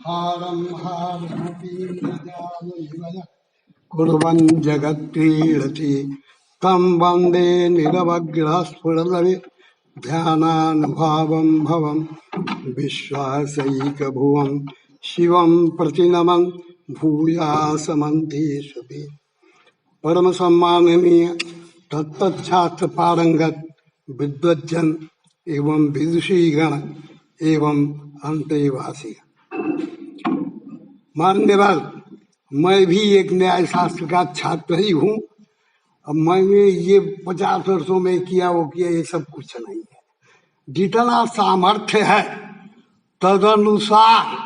हारं हारमपीन्द्रजालनिवय कुर्वन् जगत्क्रीडति तं वन्दे निरवग्रस्फुरदरि ध्यानानुभावं भवं विश्वासैकभुवं शिवं प्रतिनमन् भूयासमन्तेषु परम सम्माननीय तत्तच्छास्त्र पारंगत विद्वज्जन एवं विदुषी गण एवं अंतवासी मान्यवर, मैं भी एक न्याय शास्त्र का छात्र ही हूँ। अब मैंने ये 50 वर्षों में किया वो किया, ये सब कुछ नहीं है। जितना सामर्थ्य है तदनुसार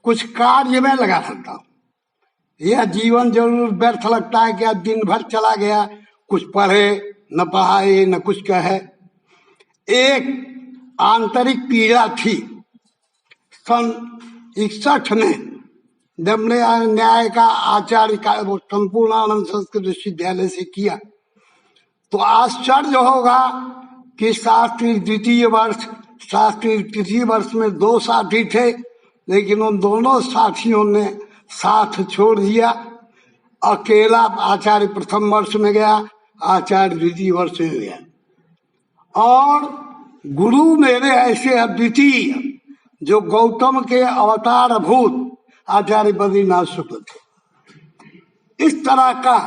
कुछ कार्य में लगा सकता हूँ। यह जीवन जरूर व्यर्थ लगता है कि आज दिन भर चला गया, कुछ पढ़े न पढ़ाए न कुछ कहे। एक आंतरिक पीड़ा थी। सन 61 में जब न्याय का आचार्य का संपूर्णानंद संस्कृत विश्वविद्यालय से किया तो आश्चर्य होगा कि शास्त्री द्वितीय वर्ष शास्त्री तृतीय वर्ष में 2 साथी थे, लेकिन उन दोनों साथियों ने साथ छोड़ दिया। अकेला आचार्य प्रथम वर्ष में गया, आचार्य द्वितीय वर्ष में गया। और गुरु मेरे ऐसे अद्वितीय जो गौतम के अवतार भूत आचार्य बद्रीनाथ शुक्ल थे। इस तरह का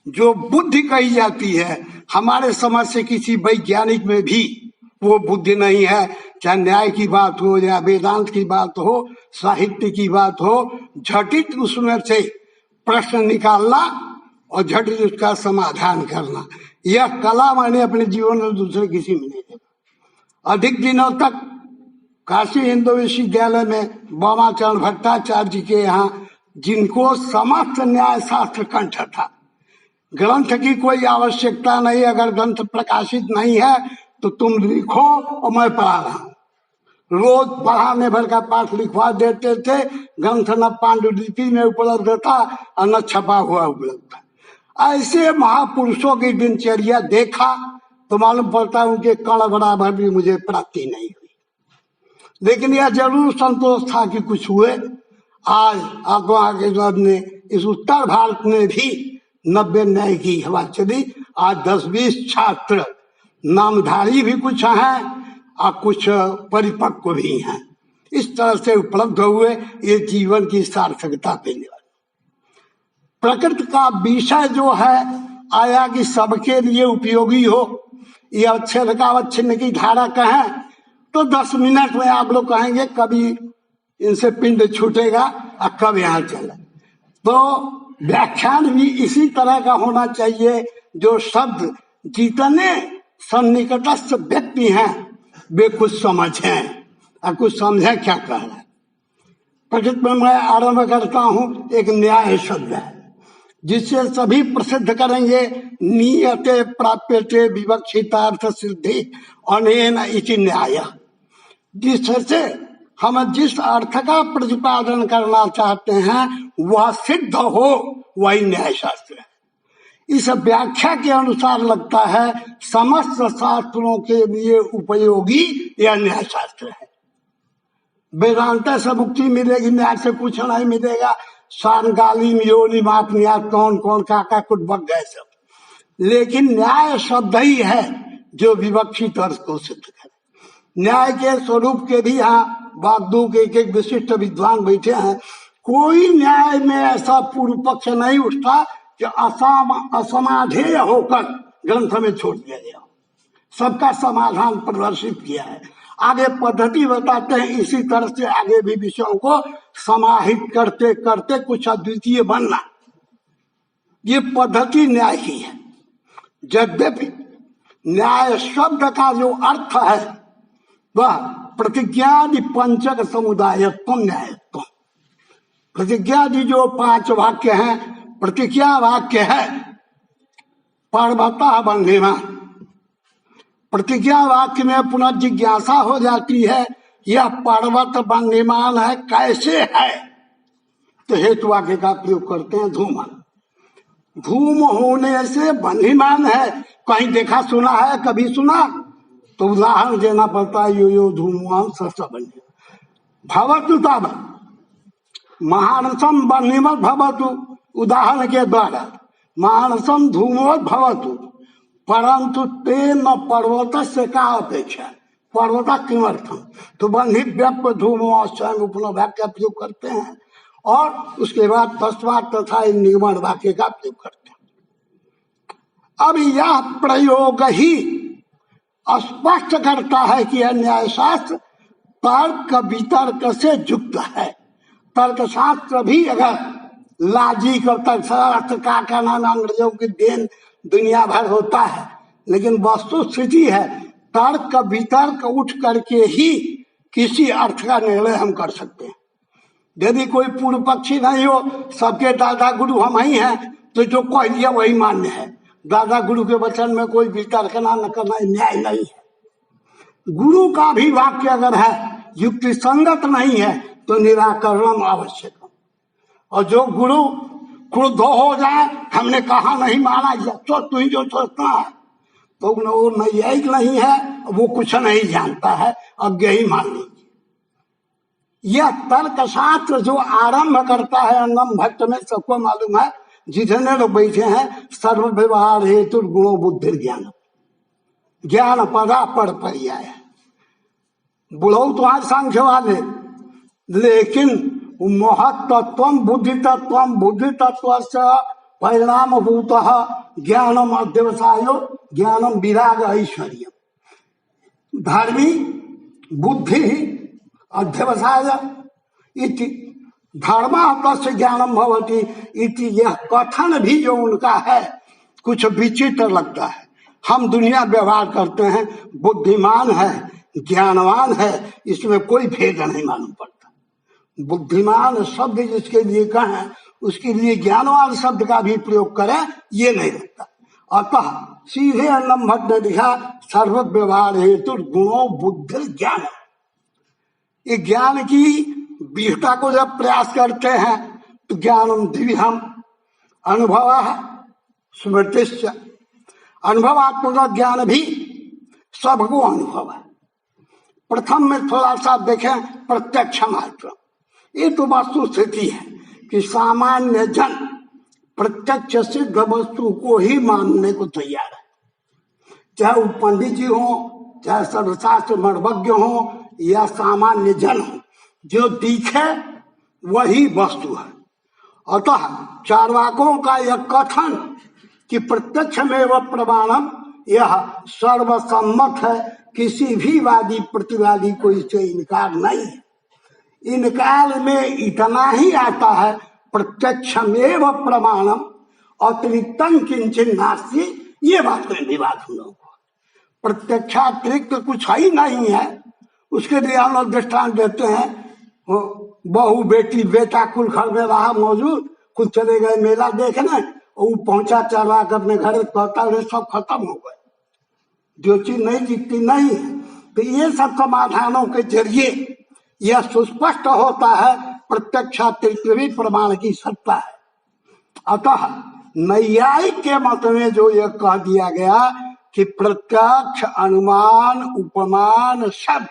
जो बुद्धि कही जाती है, हमारे समझ से किसी वैज्ञानिक में भी वो बुद्धि नहीं है। चाहे न्याय की बात हो या वेदांत की बात हो, साहित्य की बात हो, झटित उसमें से प्रश्न निकालना और झटित उसका समाधान करना, यह कला मैंने अपने जीवन में दूसरे किसी में नहीं देखा। अधिक दिनों तक काशी हिंदू विश्वविद्यालय में वामाचरण भट्टाचार्य जी के यहाँ, जिनको समस्त न्याय शास्त्र कंठ था, ग्रंथ की कोई आवश्यकता नहीं, अगर ग्रंथ प्रकाशित नहीं है तो तुम लिखो और मैं पढ़ा रहा हूँ। रोज पढ़ाने भर का पाठ लिखवा देते थे। ग्रंथ न पांडुलिपि में उपलब्ध था और न छपा हुआ उपलब्ध था। ऐसे महापुरुषों की दिनचर्या देखा तो मालूम पड़ता उनके कण बराबर भी मुझे प्राप्ति नहीं हुई, लेकिन यह जरूर संतोष था कि कुछ हुए। आज आत्मा के जब ने इस उत्तर भारत में भी 90 न्याय की हवा चली। आज 10-20 छात्र नामधारी भी कुछ हैं और कुछ परिपक्व भी हैं। इस तरह से उपलब्ध हुए, ये जीवन की सार्थकता देने वाले। प्रकृति का विषय जो है आया कि सबके लिए उपयोगी हो। ये अक्षर का अवच्छिन्न की धारा कहें तो 10 मिनट में आप लोग कहेंगे कभी इनसे पिंड छूटेगा और कब यहाँ चले। तो व्याख्यान भी इसी तरह का होना चाहिए, जो शब्द जितने सन्निकटस्थ व्यक्ति हैं वे कुछ समझें और कुछ समझें क्या कह रहे हैं। प्रकृति में मैं आरंभ करता हूँ, एक न्याय शब्द है जिससे सभी प्रसिद्ध करेंगे, नियते प्राप्यते विवक्षितार्थ सिद्धि अनेन इति न्याय। जिससे हम जिस अर्थ का प्रतिपादन करना चाहते हैं वह सिद्ध हो, वही न्याय शास्त्र है। इस व्याख्या के अनुसार लगता है समस्त शास्त्रों के लिए उपयोगी यह न्याय शास्त्र है। वेदांत से मुक्ति मिलेगी, न्याय से कुछ नहीं मिलेगा। सांगालीन योनि माप न्याय कौन कौन का कुछ बग गए सब, लेकिन न्याय शब्द ही है जो विवक्षित अर्थ को सिद्ध करे। न्याय के स्वरूप के भी यहाँ वाग्दू के एक विशिष्ट विद्वान बैठे हैं। कोई न्याय में ऐसा पूर्व पक्ष नहीं उठता कि असमाधेय होकर ग्रंथ में छोड़ दिया गया। सबका समाधान प्रदर्शित किया है। आगे पद्धति बताते हैं, इसी तरह से आगे भी विषयों को समाहित करते करते कुछ अद्वितीय बनना, ये पद्धति न्याय की है। यद्यपि न्याय शब्द का जो अर्थ है वह प्रतिज्ञादि पंचक समुदायत्व न्यायत्व। प्रतिज्ञादि जो 5 वाक्य हैं, प्रतिज्ञा वाक्य है पर्वता बंधिमा। प्रतिज्ञा वाक्य में पुनर्जिज्ञासा हो जाती है, यह पर्वत बंधिमान है, कैसे है? तो हेतु वाक्य का प्रयोग करते हैं, धूमन। धूम होने से बंधिमान है। कहीं देखा सुना है, कभी सुना? तो उदाहरण देना पड़ता है, यो यो धूमवान सस्ता बन गया। भवतु तब महानसम बन्हीमत भवतु, उदाहरण के द्वारा महानसम धूमवत भवतु, परंतु ते न पर्वत से का अपेक्षा, पर्वत किमर्थम, तो बन्ही व्यप धूमो स्वयं उपनव का प्रयोग करते हैं और उसके बाद तस्मात् तथा निगमन वाक्य का प्रयोग करते हैं। अब यह प्रयोग ही स्पष्ट करता है कि यह न्यायशास्त्र तर्क वितर्क से युक्त है। तर्कशास्त्र भी अगर लॉजिक और तर्कशास्त्र का नाम अंग्रेजों की देन दुनिया भर होता है, लेकिन वस्तु स्थिति है तर्क वितर्क उठ करके ही किसी अर्थ का निर्णय हम कर सकते हैं। यदि कोई पूर्व पक्षी नहीं हो, सबके दादा गुरु हम ही हैं, तो जो कह दिया वही मान्य है। दादा गुरु के वचन में कोई वितर्कना न करना न्याय नहीं है। गुरु का भी वाक्य अगर है युक्ति संगत नहीं है तो निराकरण आवश्यक है। और जो गुरु क्रुद्ध हो जाए, हमने कहा नहीं माना, तो तू ही जो सोचता है, तो वो नैयायिक नहीं है, वो कुछ नहीं जानता है, अज्ञ ही मान लीजिए। यह तर्कशास्त्र जो आरंभ करता है अन्नम भट्ट में, सबको मालूम है, जितने लोग बैठे हैं, सर्व व्यवहार हेतु गुणो बुद्धि ज्ञान, ज्ञान पदा पढ़ पर्याय। बुढ़ऊ तो आज सांख्य वाले, लेकिन महत्त्व बुद्धि तत्व से परिणाम भूत ज्ञानम अध्यवसायो ज्ञानम विराग ऐश्वर्य, धर्मी बुद्धि अध्यवसाय इति धर्मात्मस्य ज्ञानम भवति इति। यह कथन भी जो उनका है कुछ विचित्र लगता है। हम दुनिया व्यवहार करते हैं, बुद्धिमान है, ज्ञानवान है, इसमें कोई भेद नहीं मालूम पड़ता। बुद्धिमान शब्द जिसके लिए कहें, उसके लिए ज्ञानवान शब्द का भी प्रयोग करें, ये नहीं लगता। अतः सीधे अन्नम भट्ट ने लिखा सर्व व्यवहार हेतु गुणों बुद्धि ज्ञान। ये ज्ञान की विहता को जब प्रयास करते हैं तो ज्ञानम द्विविधम, अनुभव स्मृतिश्च। अनुभवात्मक ज्ञान भी सबको अनुभव है। प्रथम में थोड़ा सा देखें प्रत्यक्ष मात्र। ये तो वस्तु स्थिति है कि सामान्य जन प्रत्यक्ष सिद्ध वस्तु को ही मानने को तैयार है, चाहे वो पंडित जी हो, चाहे सर्वशास्त्र मर्मज्ञ हो, या सामान्य जन हो, जो दिखे वही वस्तु है। अतः चार्वाकों का यह कथन कि प्रत्यक्ष में व प्रमाणम, यह सर्वसम्मत है, किसी भी वादी प्रतिवादी को इससे इनकार नहीं है। इनकार में इतना ही आता है प्रत्यक्षमेव प्रमाणम अतिरिक्तम किंचित नास्ति, ये बात में विवाद हम लोगों को। प्रत्यक्षातिरिक्त कुछ ही नहीं है। उसके लिए हम लोग दृष्टांत देते हैं, बहू बेटी बेटा कुल घर में रहा मौजूद, कुछ चले गए मेला देखने, वो पहुंचा चला कर अपने घर, कहता है सब खत्म हो गए, जो चीज नहीं दिखती नहीं है। तो ये सब समाधानों के जरिए यह सुस्पष्ट होता है प्रत्यक्षातिरिक्त भी प्रमाण की सत्ता है। अतः नैयायिक के मत में जो यह कह दिया गया कि प्रत्यक्ष अनुमान उपमान शब्द,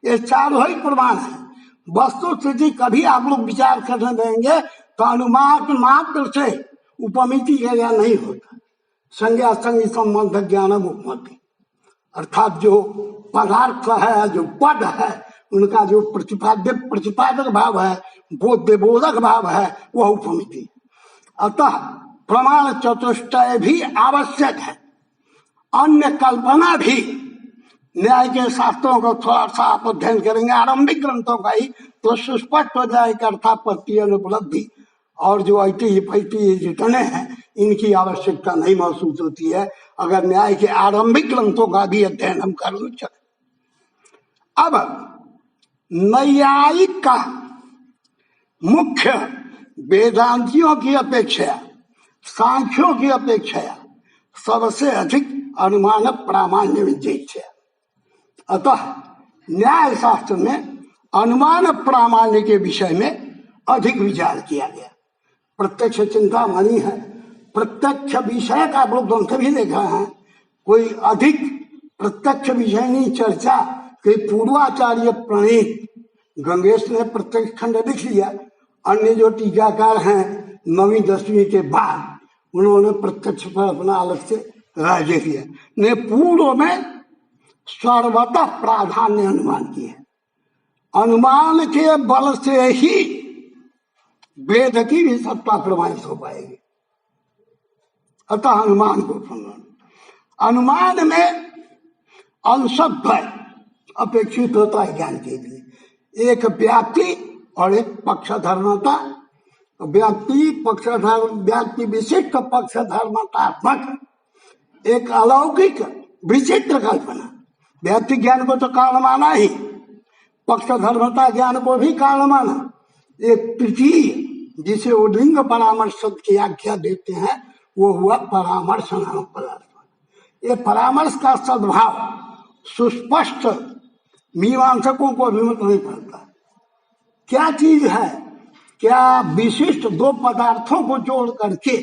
ये चारों ही प्रमाण है। वस्तु स्थिति कभी आप लोग विचार करने देंगे तो अनुमान मात्र से उपमिति का ज्ञान नहीं होता। संज्ञा संग संबंध ज्ञान उपमति, अर्थात जो पदार्थ है, जो पद है, उनका जो प्रतिपादक भाव है, बोधक भाव है, वह उपमिति। अतः प्रमाण चतुष्टय भी आवश्यक है। अन्य कल्पना भी न्याय के शास्त्रों को थोड़ा सा आप अध्ययन करेंगे, आरंभिक ग्रंथों का ही, तो सुस्पष्ट हो जाएगा अर्थापत्ति अनुपलब्धि और जो ऐति फैति जितने हैं, इनकी आवश्यकता नहीं महसूस होती है अगर न्याय के आरंभिक ग्रंथों का भी अध्ययन हम कर चले। अब नैयायिक का मुख्य वेदांतियों की अपेक्षा, सांख्यों की अपेक्षा सबसे अधिक अनुमान प्रामाण्य विजय है। अतः न्याय शास्त्र में अनुमान प्रामाण्य के विषय में अधिक विचार किया गया। प्रत्यक्ष चिंता मनी है, प्रत्यक्ष विषय का आप लोग ग्रंथ भी देखा है, कोई अधिक प्रत्यक्ष विषय नहीं चर्चा कि पूर्वाचार्य प्रणीत गंगेश ने प्रत्यक्ष खंड लिख लिया, अन्य जो टीकाकार हैं 9वीं 10वीं के बाद उन्होंने प्रत्यक्ष पर अपना अलग से राज्य किया। ने पूर्व में सर्वतः प्राधान्य अनुमान की है। अनुमान के बल से ही वेद की भी सत्ता प्रमाणित हो पाएगी। अतः अनुमान को अनुमान में अंशद्वय अपेक्षित होता है ज्ञान के लिए, एक व्याप्ति और एक पक्षधर्मता। व्याप्ति विशिष्ट पक्षधर्मतात्मक एक अलौकिक विचित्र कल्पना। व्याप्ति ज्ञान को तो कारण माना ही, पक्षधर्मता ज्ञान को भी कारण माना। एक तृतीय जिसे वो लिंग परामर्श शब्द की आख्या देते हैं वो हुआ परामर्श नामक पदार्थ। ये परामर्श का सद्भाव सुस्पष्ट मीमांसकों को अभिमत नहीं पड़ता। क्या चीज है? क्या विशिष्ट दो पदार्थों को जोड़ करके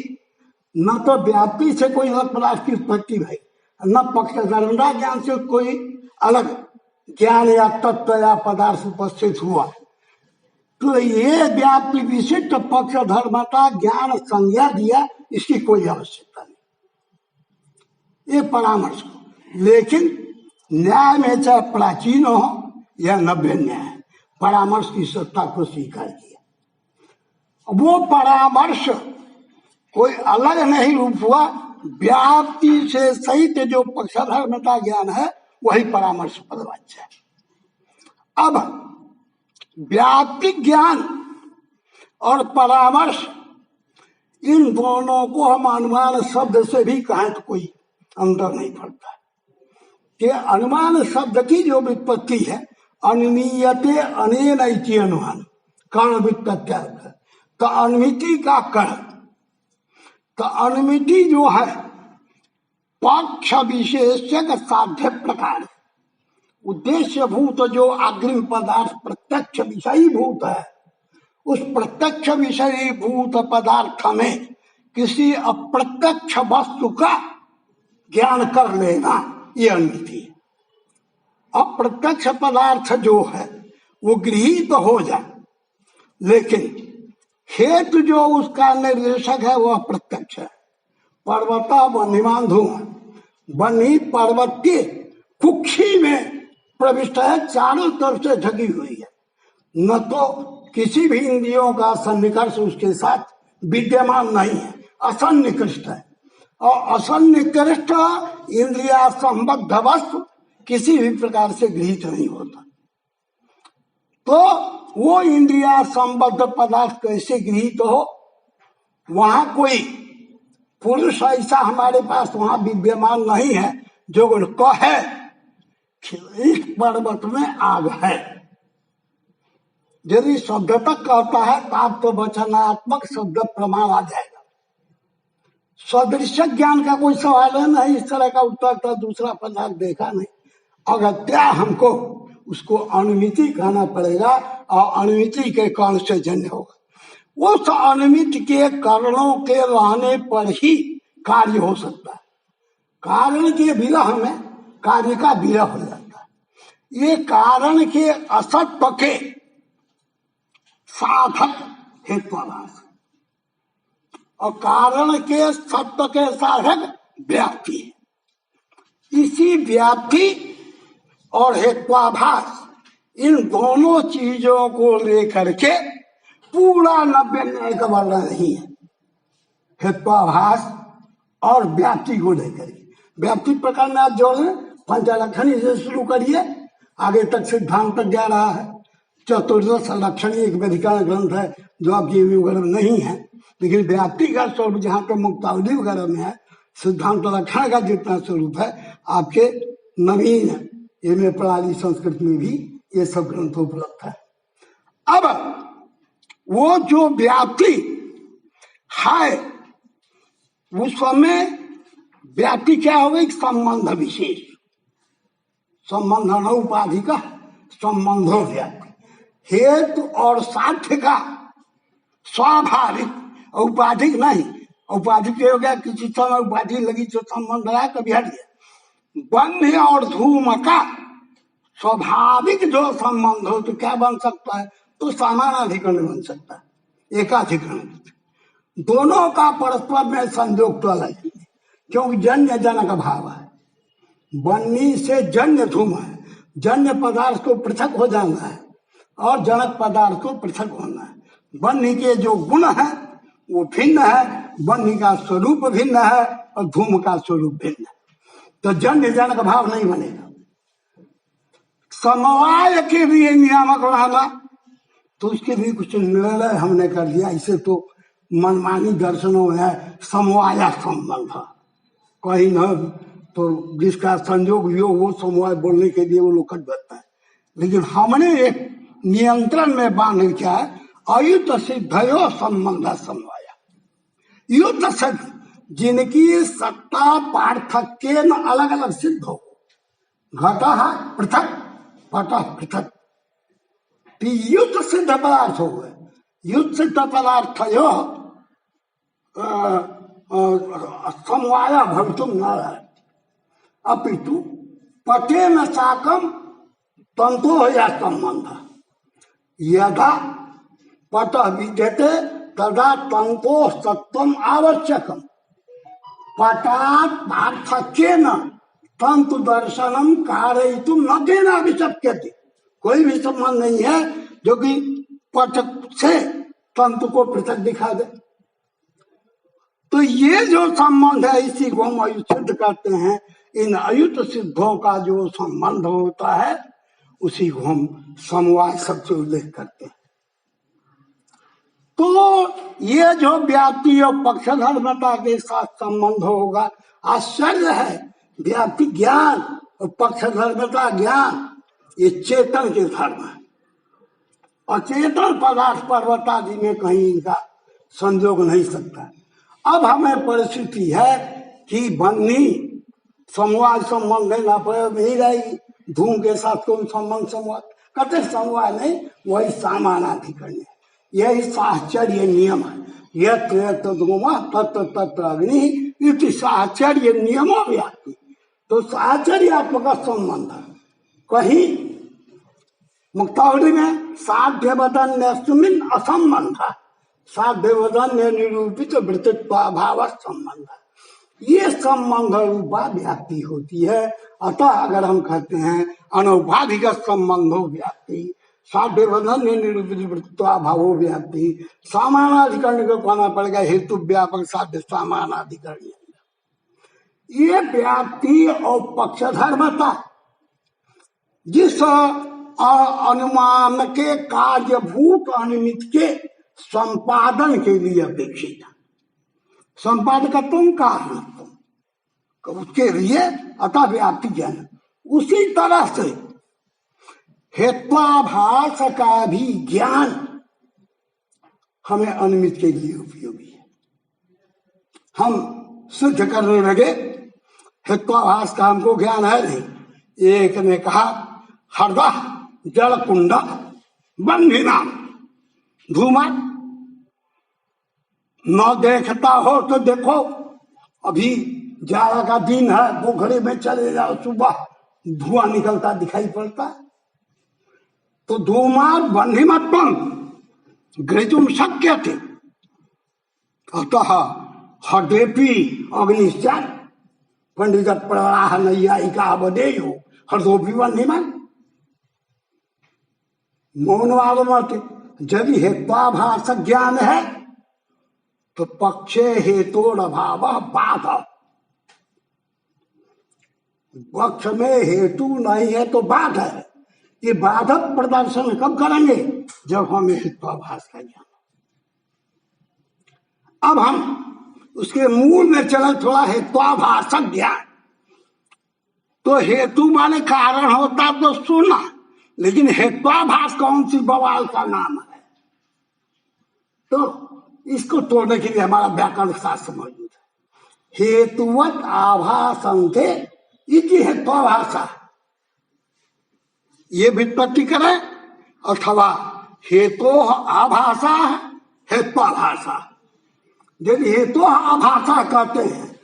न तो व्याप्ति से कोई अलग पदार्थ की उत्पत्ति भई, न पक्षधर्मता ज्ञान से कोई अलग ज्ञान या तत्व या पदार्थ उपस्थित हुआ। तो ये व्याप्ति विशिष्ट पक्षधर्मता ज्ञान संज्ञा दिया, इसकी कोई आवश्यकता नहीं ये परामर्श को। लेकिन न्याय में चाहे प्राचीन हो या नव्य न्याय, परामर्श की सत्ता को स्वीकार किया। वो परामर्श कोई अलग नहीं रूप हुआ, व्याप्ति से सहित जो पक्षधर्मता ज्ञान है वही परामर्श पदवाच्य है। अब व्याप्ति ज्ञान और परामर्श इन दोनों को हम अनुमान शब्द से भी कहें तो कोई अंतर नहीं पड़ता कि अनुमान शब्द की जो विपत्ति है अनुमीयते अनेन इति अनुमान कर्ण वित्तत्यार्थ। तो अनुमिति का कर्ण, तो अनुमिति जो है पक्ष विशेषक साध्य प्रकार, उद्देश्य भूत जो अग्रिम पदार्थ प्रत्यक्ष विषयी भूत है, उस प्रत्यक्ष विषयी भूत पदार्थ में किसी अप्रत्यक्ष वस्तु का ज्ञान कर लेना, ये अनुमिति है। अप्रत्यक्ष पदार्थ जो है वो गृहीत हो जाए, लेकिन हेतु जो उसका निर्देशक है वह प्रत्यक्ष है। पर्वता वन्यमांधु, वन्नी पर्वत के कुक्षी में प्रविष्ट है, चारों तरफ से ढकी हुई है, न तो किसी भी इंद्रियों का सन्निकर्ष उसके साथ विद्यमान नहीं है, असन्निकृष्ट है। और असन्निकृष्ट इंद्रिया संबद्ध वस्तु किसी भी प्रकार से गृहीत नहीं होता। तो वो इंद्रिया संबद्ध पदार्थ कैसे गृहीत हो? वहां कोई पुरुष ऐसा हमारे पास वहां विद्यमान नहीं है जो कहे इस पर्वत में आग है। यदि शब्द तक कहता है तब तो वचनात्मक शब्द प्रमाण आ जाएगा। सदृश ज्ञान का कोई सवाल है नहीं, इस तरह का उत्तर तो दूसरा पदार्थ देखा नहीं। अगर क्या हमको उसको अनुमिति कहना पड़ेगा और अनुमिति के कारण से जन्य होगा। उस अनुमिति के कारणों के रहने पर ही कार्य हो सकता है। कारण के विरह में कार्य का विरह हो जाता है। ये कारण के असत्व के साधक हेत्वाभास और कारण के सत्व के साधक व्याप्ति है। इसी व्याप्ति और हेत्वाभास इन दोनों चीजों को लेकर के पूरा नव्य न्याय का वर्णन नहीं है। हेत्वाभास और व्याप्ति को लेकर के व्याप्ति प्रकार में आप जोड़ लें, पंचलक्षणी से शुरू करिए, आगे तक सिद्धांत तक जा रहा है। चतुर्दश लक्षणी एक वैदिकान ग्रंथ है जो आपकी वगैरह में नहीं है, लेकिन व्याप्ति का स्वरूप जहाँ तक मुक्तावली वगैरह में है, सिद्धांत लक्षण का जितना स्वरूप है आपके नवीन एम.ए. प्रणाली संस्कृत में भी ये सब ग्रंथ उपलब्ध है। अब वो जो व्याप्ति है उस समय व्याप्ति क्या हो गई? संबंध विशेष, संबंध न उपाधि का संबंधो व्याप्ति, हेतु और साध्य का स्वाभाविक, औपाधिक नहीं। औपाधिक हो गया किसी समय उपाधि लगी तो संबंध रहा, कभी हट गया। बन्य और धूम का स्वाभाविक जो संबंध हो तो क्या बन सकता है? तो समानाधिकरण बन सकता है, एकाधिकरण। दोनों का परस्पर में संयोग तो अलग ही है, क्योंकि जन्य जनक भाव है। बन्नी से जन्य धूम है, जन्य पदार्थ को पृथक हो जाना है और जनक पदार्थ को पृथक होना है। बन्नी के जो गुण है वो भिन्न है, बन्नी का स्वरूप भिन्न है और धूम का स्वरूप भिन्न है, तो जन्य जनक भाव नहीं बनेगा। समवाय के लिए नियामक रहना, तो उसके भी कुछ निर्णय हमने कर दिया। इसे तो मनमानी दर्शनों में है समवाय संबंध, कहीं न तो जिसका संयोग भी हो वो समवाय बोलने के लिए वो लोग कर देता है। लेकिन हमने एक नियंत्रण में बांध क्या है, अयुत सिद्धयो संबंध समवाय। युत सिद्ध जिनकी सत्ता पार्थक्य न अलग अलग सिद्ध हो, घट पृथक पट पृथक, युत सिद्ध पदार्थ हो गए। युत सिद्ध पदार्थ यो समवाय भवितुम न अपितु पटे न साकम तंतो या संबंध। यदा पट विद्यते तदा तंतो सत्वम आवश्यकम, पटात् पार्थक्येन तंतु दर्शनम कारयितुम न देना विशक्यते। कोई भी संबंध नहीं है जो कि पट से तंतु को पृथक दिखा दे। तो ये जो संबंध है इसी को हम अयुत सिद्ध कहते हैं। इन अयुत सिद्धों का जो संबंध होता है उसी को हम समवाय शब्द से उल्लेख करते हैं। तो ये जो व्याप्ति और पक्षधर्मता के साथ संबंध होगा, आश्चर्य है। व्याप्ति ज्ञान और पक्षधर्मता ज्ञान ये चेतन के धर्म है। अचेतन पदार्थ पर्वत आदि में कहीं इनका संयोग नहीं सकता। अब हमें परिस्थिति है कि बन्नी समवाय संबंध न प्रयोग नहीं रहेगी, धूम के साथ कोई संबंध समवाय कहते समवाय नहीं, वही समानाधिकरण है। यही साहचर्य नियम है। यत्र धूमा तत्र तत्र अग्नि, इति साहचर्य नियमो व्याप्ति। तो साहचर्यात्मक संबंध है। कहीं मुक्तावली में साध्य वदन्यस्मिन् असंबंध, साध्य वदन्य निरूपित वृत्तित्वाभाव संबंध, ये संबंध रूपा व्याप्ति होती है। अतः अगर हम कहते हैं अनौपाधिक संबंधो व्याप्ति, साध्य वदन्य निरूपित वृत्तित्वाभावो व्याप्ति, समानाधिकरण को कहना पड़ेगा हेतु व्यापक साध्य समानाधिकरण। ये व्याप्ति और पक्षधर्मता जिस अनुमान के कार्यभूत अनुमित के संपादन के लिए अपेक्षित है, संपादकत्व कारणत्व उसके लिए अतः व्याप्ति ज्ञान। उसी तरह से हेत्वाभास का भी ज्ञान हमें अनुमित के लिए उपयोगी है। हम सिद्ध करने लगे हेत्वाभास का हमको ज्ञान है नहीं। एक ने कहा हृदय जल कुंड बंधिना, धूमा न देखता हो तो देखो, अभी जाड़ा का दिन है, पोखरे में चले जाओ, सुबह धुआं निकलता दिखाई पड़ता है। तो धूमार बंधिमत्वम ग्रहितुम शक्य थे। अतः हृदयपि अग्निश्चर पंडित प्रवाह नैयायिका अवदेयो हृदयोपि बंधिमन। मौनवाद यदि हेत्वाभास ज्ञान है तो पक्षे हेतोर अभाव बाध, पक्ष में हेतु नहीं है तो बाध है। ये बाधक प्रदर्शन कब करेंगे? जब हमें हेत्वाभास का ज्ञान। अब हम उसके मूल में चले थोड़ा। हेत्वाभास ज्ञान तो हेतु माने कारण होता तो सुना, लेकिन हेत्वाभास कौन सी बवाल का नाम है? तो इसको तोड़ने के लिए हमारा व्याकरण शास्त्र मौजूद है। हेतुवत आभासंते इति हेत्वाभाषा, ये व्युत्पत्ति करें, अथवा हेतु आभाषा हेत्वाभाषा। यदि हेतु आभाषा कहते हैं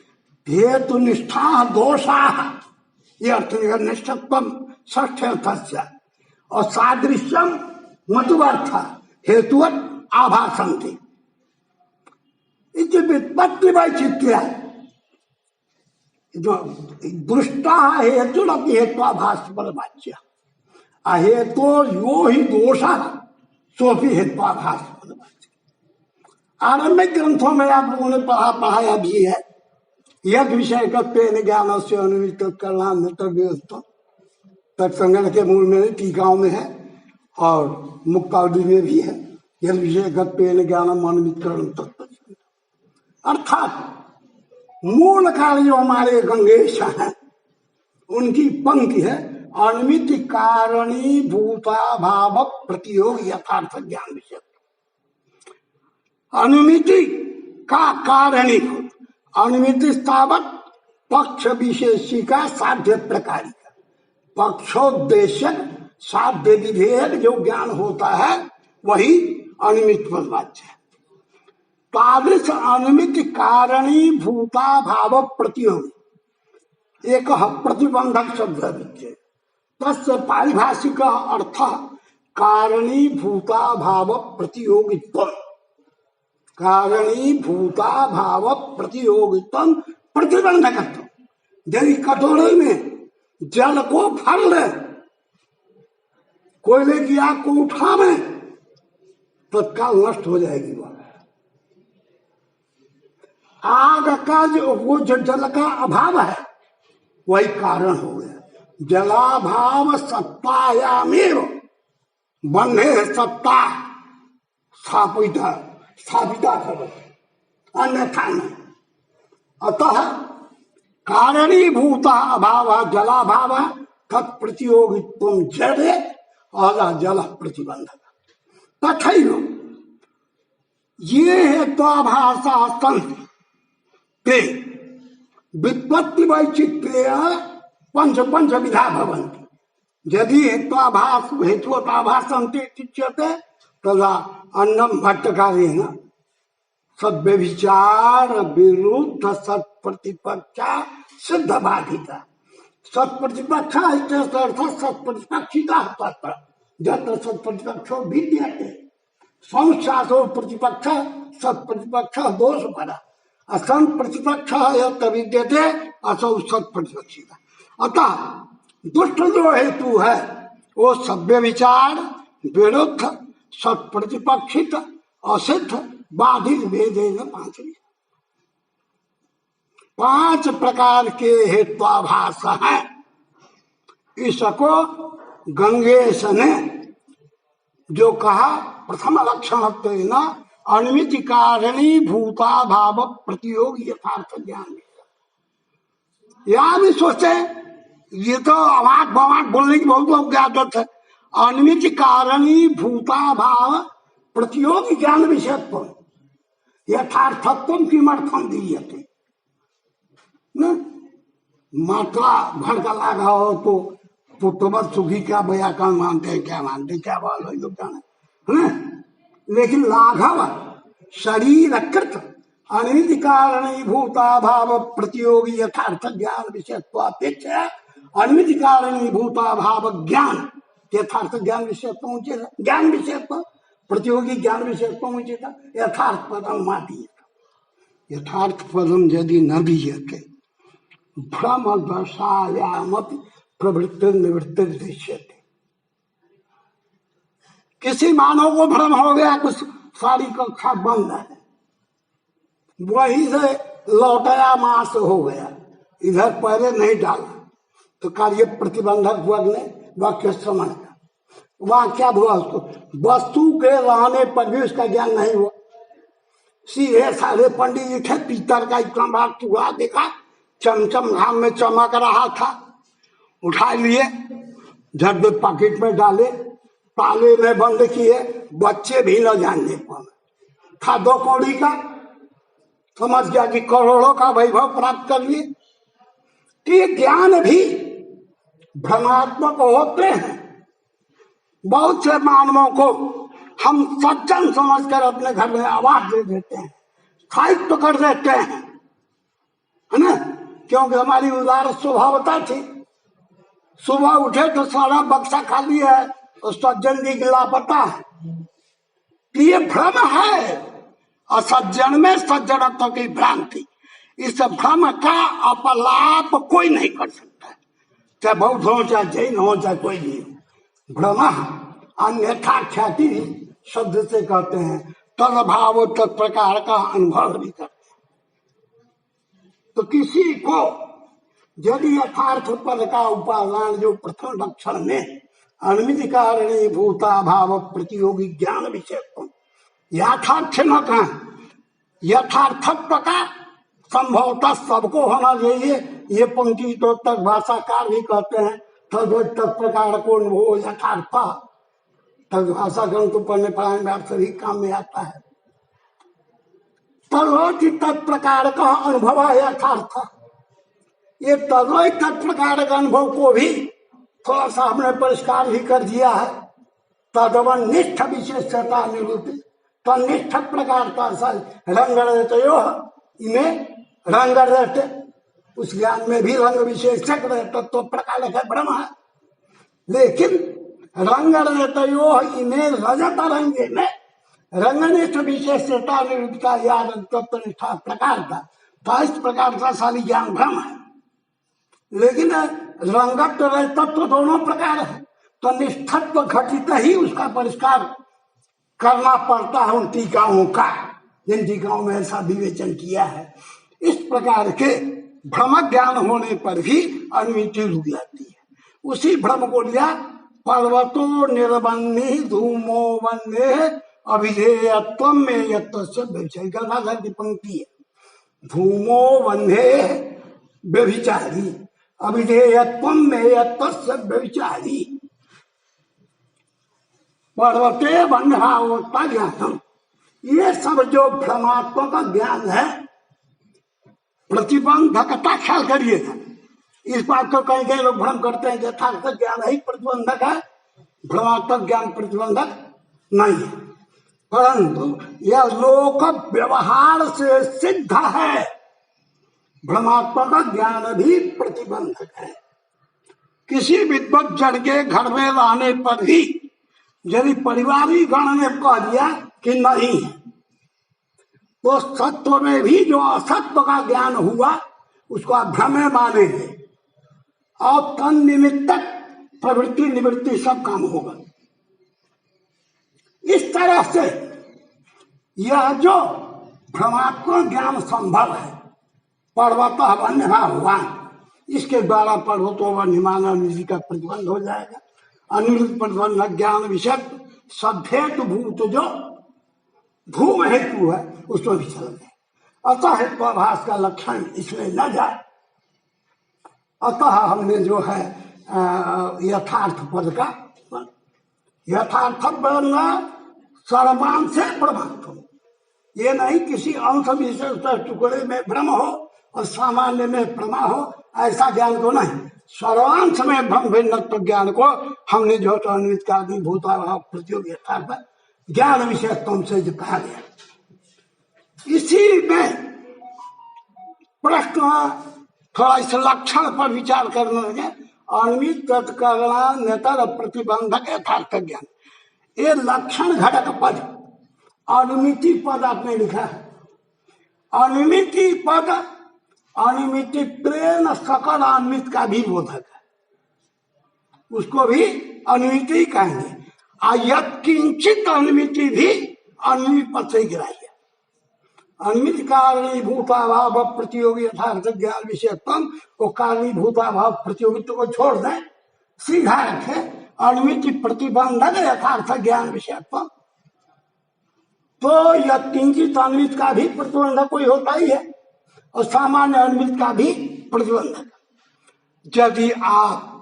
हेतु निष्ठा दोषा, ये अर्थ निष्ठत्वम षष्ठ्यर्थस्य और सादृश्यम मतुवर्थ हेतुवत आभासन्ति इति व्युत्पत्ति वैचित्र्य जो दृष्टा हेतुरपि हेत्वाभास परवाच्य अहेतो यो ही दोष सोपि हेत्वाभास परवाच्य। आरंभिक ग्रंथों में आप लोगों ने पढ़ाया भी है यद विषय ज्ञान से अनुमित करना तत्संगण के मूल में टीकाओं में है और मुक्तावली में भी है यद विषय ज्ञानम अनुमित करण अर्थात मूल कार्य जो हमारे गंगेश हैं उनकी पंक्ति है अनुमित कारणी भूता भाव प्रतियोग यथार्थ ज्ञान विषय। अनुमिति का कारणी अनुमिति स्थावत पक्ष विशेषी का साध्य प्रकारी का पक्षोद्देश्य साध्य विधेयक जो ज्ञान होता है वही अनुमित पदवाच्य है। तादृश अनुमित कारणी भूता भाव प्रतियोगी एक प्रतिबंधक शब्द है तस्य पारिभाषिक अर्थ कारणी भूता भाव प्रतियोगित्व कारणी भूता भाव प्रतियोगित्व प्रतिबंधकत्व। यदि कटोरे में जल को भर ले कोयले की आग को उठावे तत्काल नष्ट हो जाएगी वह आग का जो जल का अभाव है वही कारण हो गया। जलाभाव सत्तायामेव बंधे सत्ता स्थापिता स्थापिता अन्यथा नहीं। अतः कारणीभूता अभाव जलाभाव तत्प्रतियोगित्वं जड़े और जल प्रतिबंधक तथैव ये हेत्वाभासा सन्ति ते व्युत्पत्ति वैचित्र्य पंच पंच विधा भवन्ति। यदि हेत्वाभास हेतुताभासन्ति इत्युच्यते तदा अन्नम भट्टकारेण सद्व्यभिचार विरुद्ध सत्प्रतिपक्षा सिद्ध बाधिता सत्प्रतिपक्षा अर्थात सत्प्रतिपक्षिता तत्र यत्र सत्प्रतिपक्षो विद्यते संशासो प्रतिपक्ष सत्प्रतिपक्ष दोष परा असंत प्रतिपक्ष यत्र विद्यते असौ सत्प्रतिपक्षिता। अतः दुष्ट जो हेतु है वो सभ्य विचार विरुद्ध सत्प्रतिपक्षित असिद्ध बाधित भेदेन पांच प्रकार के हेत्वाभास हैं। इसको गंगेश ने जो कहा प्रथम लक्षण अनुमित कारणी भूता भाव प्रतियोग यथार्थ ज्ञान। यहां भी सोचे ये तो अवाक बवाक बोलने की बहुत लोग की आदत है। अनुमित कारणी भूता भाव प्रतियोग ज्ञान विषयत्व यथार्थत्व किमर्थम दीयते न मात्रा भर का लागा हो तो पुत्रवत सुखी क्या व्याकरण मानते हैं क्या मानते हैं क्या बात है जाने लेकिन लाघव शरीर कृत अनित कारणी भूता भाव प्रतियोगी यथार्थ ज्ञान विषयत्वापेक्षा अनित कारणी भूता भाव ज्ञान यथार्थ ज्ञान विषयत्व ज्ञान विषयत्व प्रतियोगी ज्ञान विषयत्व उचित यथार्थ पदम माती यथार्थ पदम यदि न दीयते भ्रम दशायामपि प्रवृत्ति निवृत्ति दृश्यते। किसी मानव को भ्रम हो गया कुछ सारी कक्षा बंद है वही से लौटाया मास हो गया इधर पहले नहीं डाला तो कार्य प्रतिबंधक वर्ग ने वाक्य श्रवण का वहां क्या हुआ उसको वस्तु के रहने पर भी उसका ज्ञान नहीं हुआ। सीधे सारे पंडित जी थे पीतल का इतना बार चूहा देखा चमचम घाम में चमक रहा था उठा लिए झट दे पॉकेट में डाले ताले में बंद किए बच्चे भी न जानने पाए था 2 कौड़ी का समझ गया कि करोड़ों का वैभव प्राप्त कर लिए। ये ज्ञान भी भ्रमात्मक होते हैं। बहुत से मानवों को हम सज्जन समझकर अपने घर में आवाज दे देते हैं स्थायित्व कर देते हैं है ना क्योंकि हमारी उदार स्वभावता थी सुबह उठे तो सारा बक्सा खाली है और सज्जन जी लापता है। ये भ्रम है, असज्जन में सज्जनत्व की भ्रांति। इस भ्रम का अपलाप कोई नहीं कर सकता, चाहे बौद्ध हो चाहे जैन हो चाहे कोई भी हो। भ्रम अन्यथा ख्याति शब्द से कहते हैं, तदभाव तत्प्रकार का अनुभव भी करते हैं। तो किसी को यदि यथार्थ पद का उपादान जो प्रथम लक्षण में अनुमिति कारणे भूता भाव प्रतियोगी ज्ञान विषय यथार्थ न कहा, यथार्थत्व का संभवतः सबको होना चाहिए। ये पंक्ति तो तक भाषाकार भी कहते हैं, तत्प्रकार को अनुभव यथार्थ। तक भाषा ग्रंथ तो पढ़ने पढ़ाने में आप सभी काम में आता है। तदोति तत्प्रकार का अनुभव है यथार्थ। ये तदोय तत्प्रकार का अनुभव को भी थोड़ा सा हमने परिष्कार भी कर दिया है। तदवनिष्ठ विशेषता निरूपित तनिष्ठ प्रकार का रंग रहते इन्हें रंग रहते, उस ज्ञान में भी रंग विशेषक रहता तो प्रकार का भ्रम है। लेकिन रंग रहते इन्हें रजत रंगे में रंगनिष्ठ विशेषता निरूपिता या तत्वनिष्ठा प्रकार का, तो इस प्रकार का सारी ज्ञान भ्रम है। लेकिन रंगत तत्व दोनों प्रकार है, तो निष्ठत्व घटित ही उसका परिष्कार करना पड़ता है उन टीकाओं का, जिन टीकाओं में ऐसा विवेचन किया है। इस प्रकार के भ्रम ज्ञान होने पर भी अनुमिति रुक जाती है। उसी भ्रम को लिया पर्वतो निर्बन्धि धूमो बंधे अभिधेयत्व में यत्तस्य की पंक्ति है। धूमो बंधे व्यभिचारी अभिधेयत्व में यत्तस्य व्यभिचारी। पर्वते बंधावता ज्ञानम, ये सब जो भ्रमात्मक ज्ञान है, प्रतिबंधकता ख्याल करिएगा। इस बात को कहीं कहीं लोग भ्रम करते हैं यथार्थ ज्ञान ही प्रतिबंधक है, भ्रमात्मक ज्ञान प्रतिबंधक नहीं है। परंतु यह लोक व्यवहार से सिद्ध है, भ्रमात्मक ज्ञान भी प्रतिबंधक है। किसी विद्वत जन के घर में रहने पर भी यदि परिवारिक गण ने कह दिया कि नहीं है, तो सत्व में भी जो असत्व का ज्ञान हुआ उसको भ्रम मानेंगे और तन निमित्तक प्रवृत्ति निवृत्ति सब काम होगा। इस तरह से यह जो भ्रमात्मक ज्ञान संभव है, पर्वत वन्यभा हुआ, इसके द्वारा पर्वतो वन्यमान जी का प्रतिबंध हो जाएगा। अनुमित प्रतिबंध ज्ञान विषय सभ्येत भूत जो धूम हेतु है उसमें भी चल गए। अतः हेत्वाभास का लक्षण इसमें न जाए। अतः हमने जो है यथार्थ पद का यथार्थ सर्वांश से प्रभावित हो, ये नहीं किसी अंश विशेष टुकड़े में भ्रम हो और सामान्य में प्रमा हो, ऐसा ज्ञान तो नहीं। सर्वांश में भ्रम भिन्नत्व ज्ञान को हमने जो तो अन्वित का भूताभाव प्रतियोगी यथार्थ ज्ञान विषयत्व से जो कहा गया, इसी में प्रश्न थोड़ा इस लक्षण पर विचार करने लगे। अन्वित तत्करणा नेतर प्रतिबंधक यथार्थ ज्ञान, ये लक्षण घटक पद अनुमिति पद आपने लिखा है। अनुमिति पद अनुमिति प्रेम सकल अनुमित का भी बोधक है, उसको भी अनुमिति कहेंगे। यत् किंचित अनुमिति भी अनुमित पद से गिराई है। अनुमित कारणीभूताभाव प्रतियोगी यथार्थ ज्ञान विषयत्म को कारणीभूताभाव प्रतियोगित्व को छोड़ दें, सीधा रखे अनुमिति प्रतिबंधक यथार्थ ज्ञान विषयत्व, तो यत् किंचित अनुमित का भी प्रतिबंधक कोई होता ही है और सामान्य अनुमित का भी प्रतिबंधक। यदि आप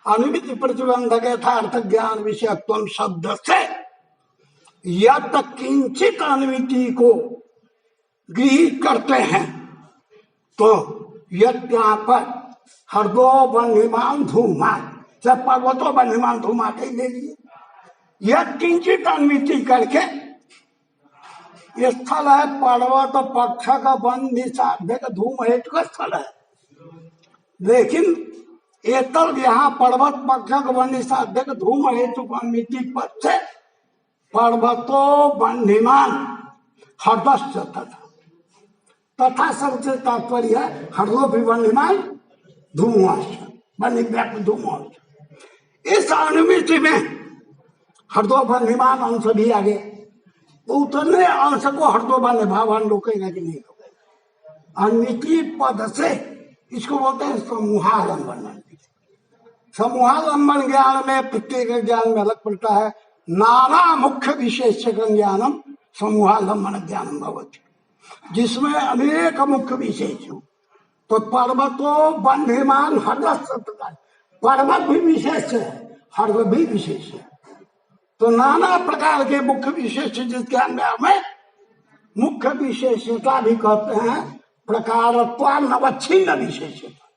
अनुमित प्रतिबंधक यथार्थ ज्ञान विषयत्व शब्द से यत् किंचित अनुमिति को गृहीत करते हैं तो यहाँ पर हरदो बन्हीमान धूमा, चाहे पर्वतो बन्हीमान धूमा के ले लिए, यत् किंचित अनुमिति करके ये स्थल है पर्वत पक्ष का बंधी साध्य का धूम हेतु का स्थल है। लेकिन एतल यहाँ पर्वत पक्षक वन्य साध्यक धूम हेतु मिट्टी पद से पर्वतो बंधिमान हर्दश्च तथा सबसे तात्पर्य है हर्दो भी बंधिमान धूमवास बन्य व्याप्त धूमवास। इस अनुमिति में हर्दो बंधिमान अंश भी आ गया, तो उतने अंश को हर्दो बन्य भावान रोकेगा कि नहीं रोकेगा। अनुमिति पद से इसको बोलते हैं समूहालंबन। समूहालंबन ज्ञान में प्रत्येक ज्ञान में अलग पड़ता है। नाना मुख्य विशेष ज्ञानम समूहालंबन ज्ञानम भवति, जिसमें अनेक मुख्य विशेष हो। तो पर्वतो बंधिमान हर्दश्च, पर्वत भी विशेष है, हर्द भी विशेष है। तो नाना प्रकार के मुख्य विशेष जिस ज्ञान में हमें मुख्य विशेषता भी कहते हैं, प्रकारत्वा नवच्छिन्न विशेषता।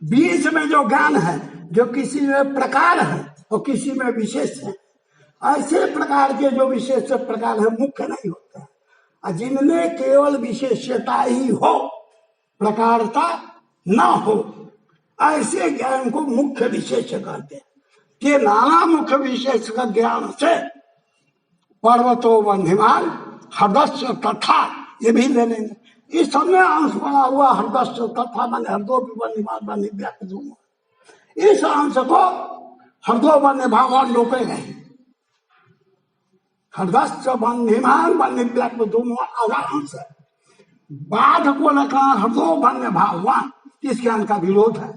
बीच में जो ज्ञान है, जो किसी में प्रकार है और किसी में विशेष है, ऐसे प्रकार के जो विशेष प्रकार है मुख्य नहीं होते हैं। जिनमें केवल विशेषता ही हो, प्रकारता न हो, ऐसे ज्ञान को मुख्य विशेष कहते हैं। कि नाना मुख्य विशेष का ज्ञान से पर्वतो बंधिमान हर्दश्च तथा, ये भी ले लेंगे। इस समय अंश बना हुआ हर्दश्च तथा माने हर्दो बंधिमान बन्य व्याप्त धूम, इस अंश को हर्दो बन्य भावान लोके गए। हर्दश्च बंधिमान बन्य व्याप्त धूम आधा अंश है। बाध को लगा हर्दो बन्य भावान, इस ज्ञान का विरोध है।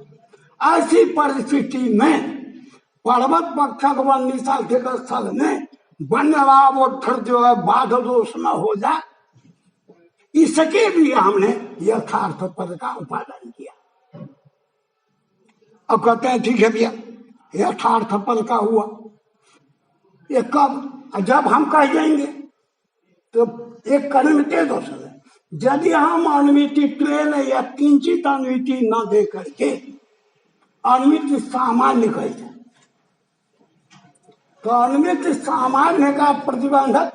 ऐसी परिस्थिति में पर्वत पक्षक वन्य साध्यक स्थल में वन्य लाभ जो है बाध दोष न हो जाए, इसके लिए हमने यथार्थ पद का उपादान किया। अब कहते हैं ठीक है भैया, यथार्थ पद का हुआ, ये कब? जब हम कह देंगे तो एक कर्मते दोष है। यदि हम अनुमिति ट्रेन या किंचित अनुमिति न दे करके अनुमिति सामान्य कह जाए, तो अनुमिति सामान्य का प्रतिबंधक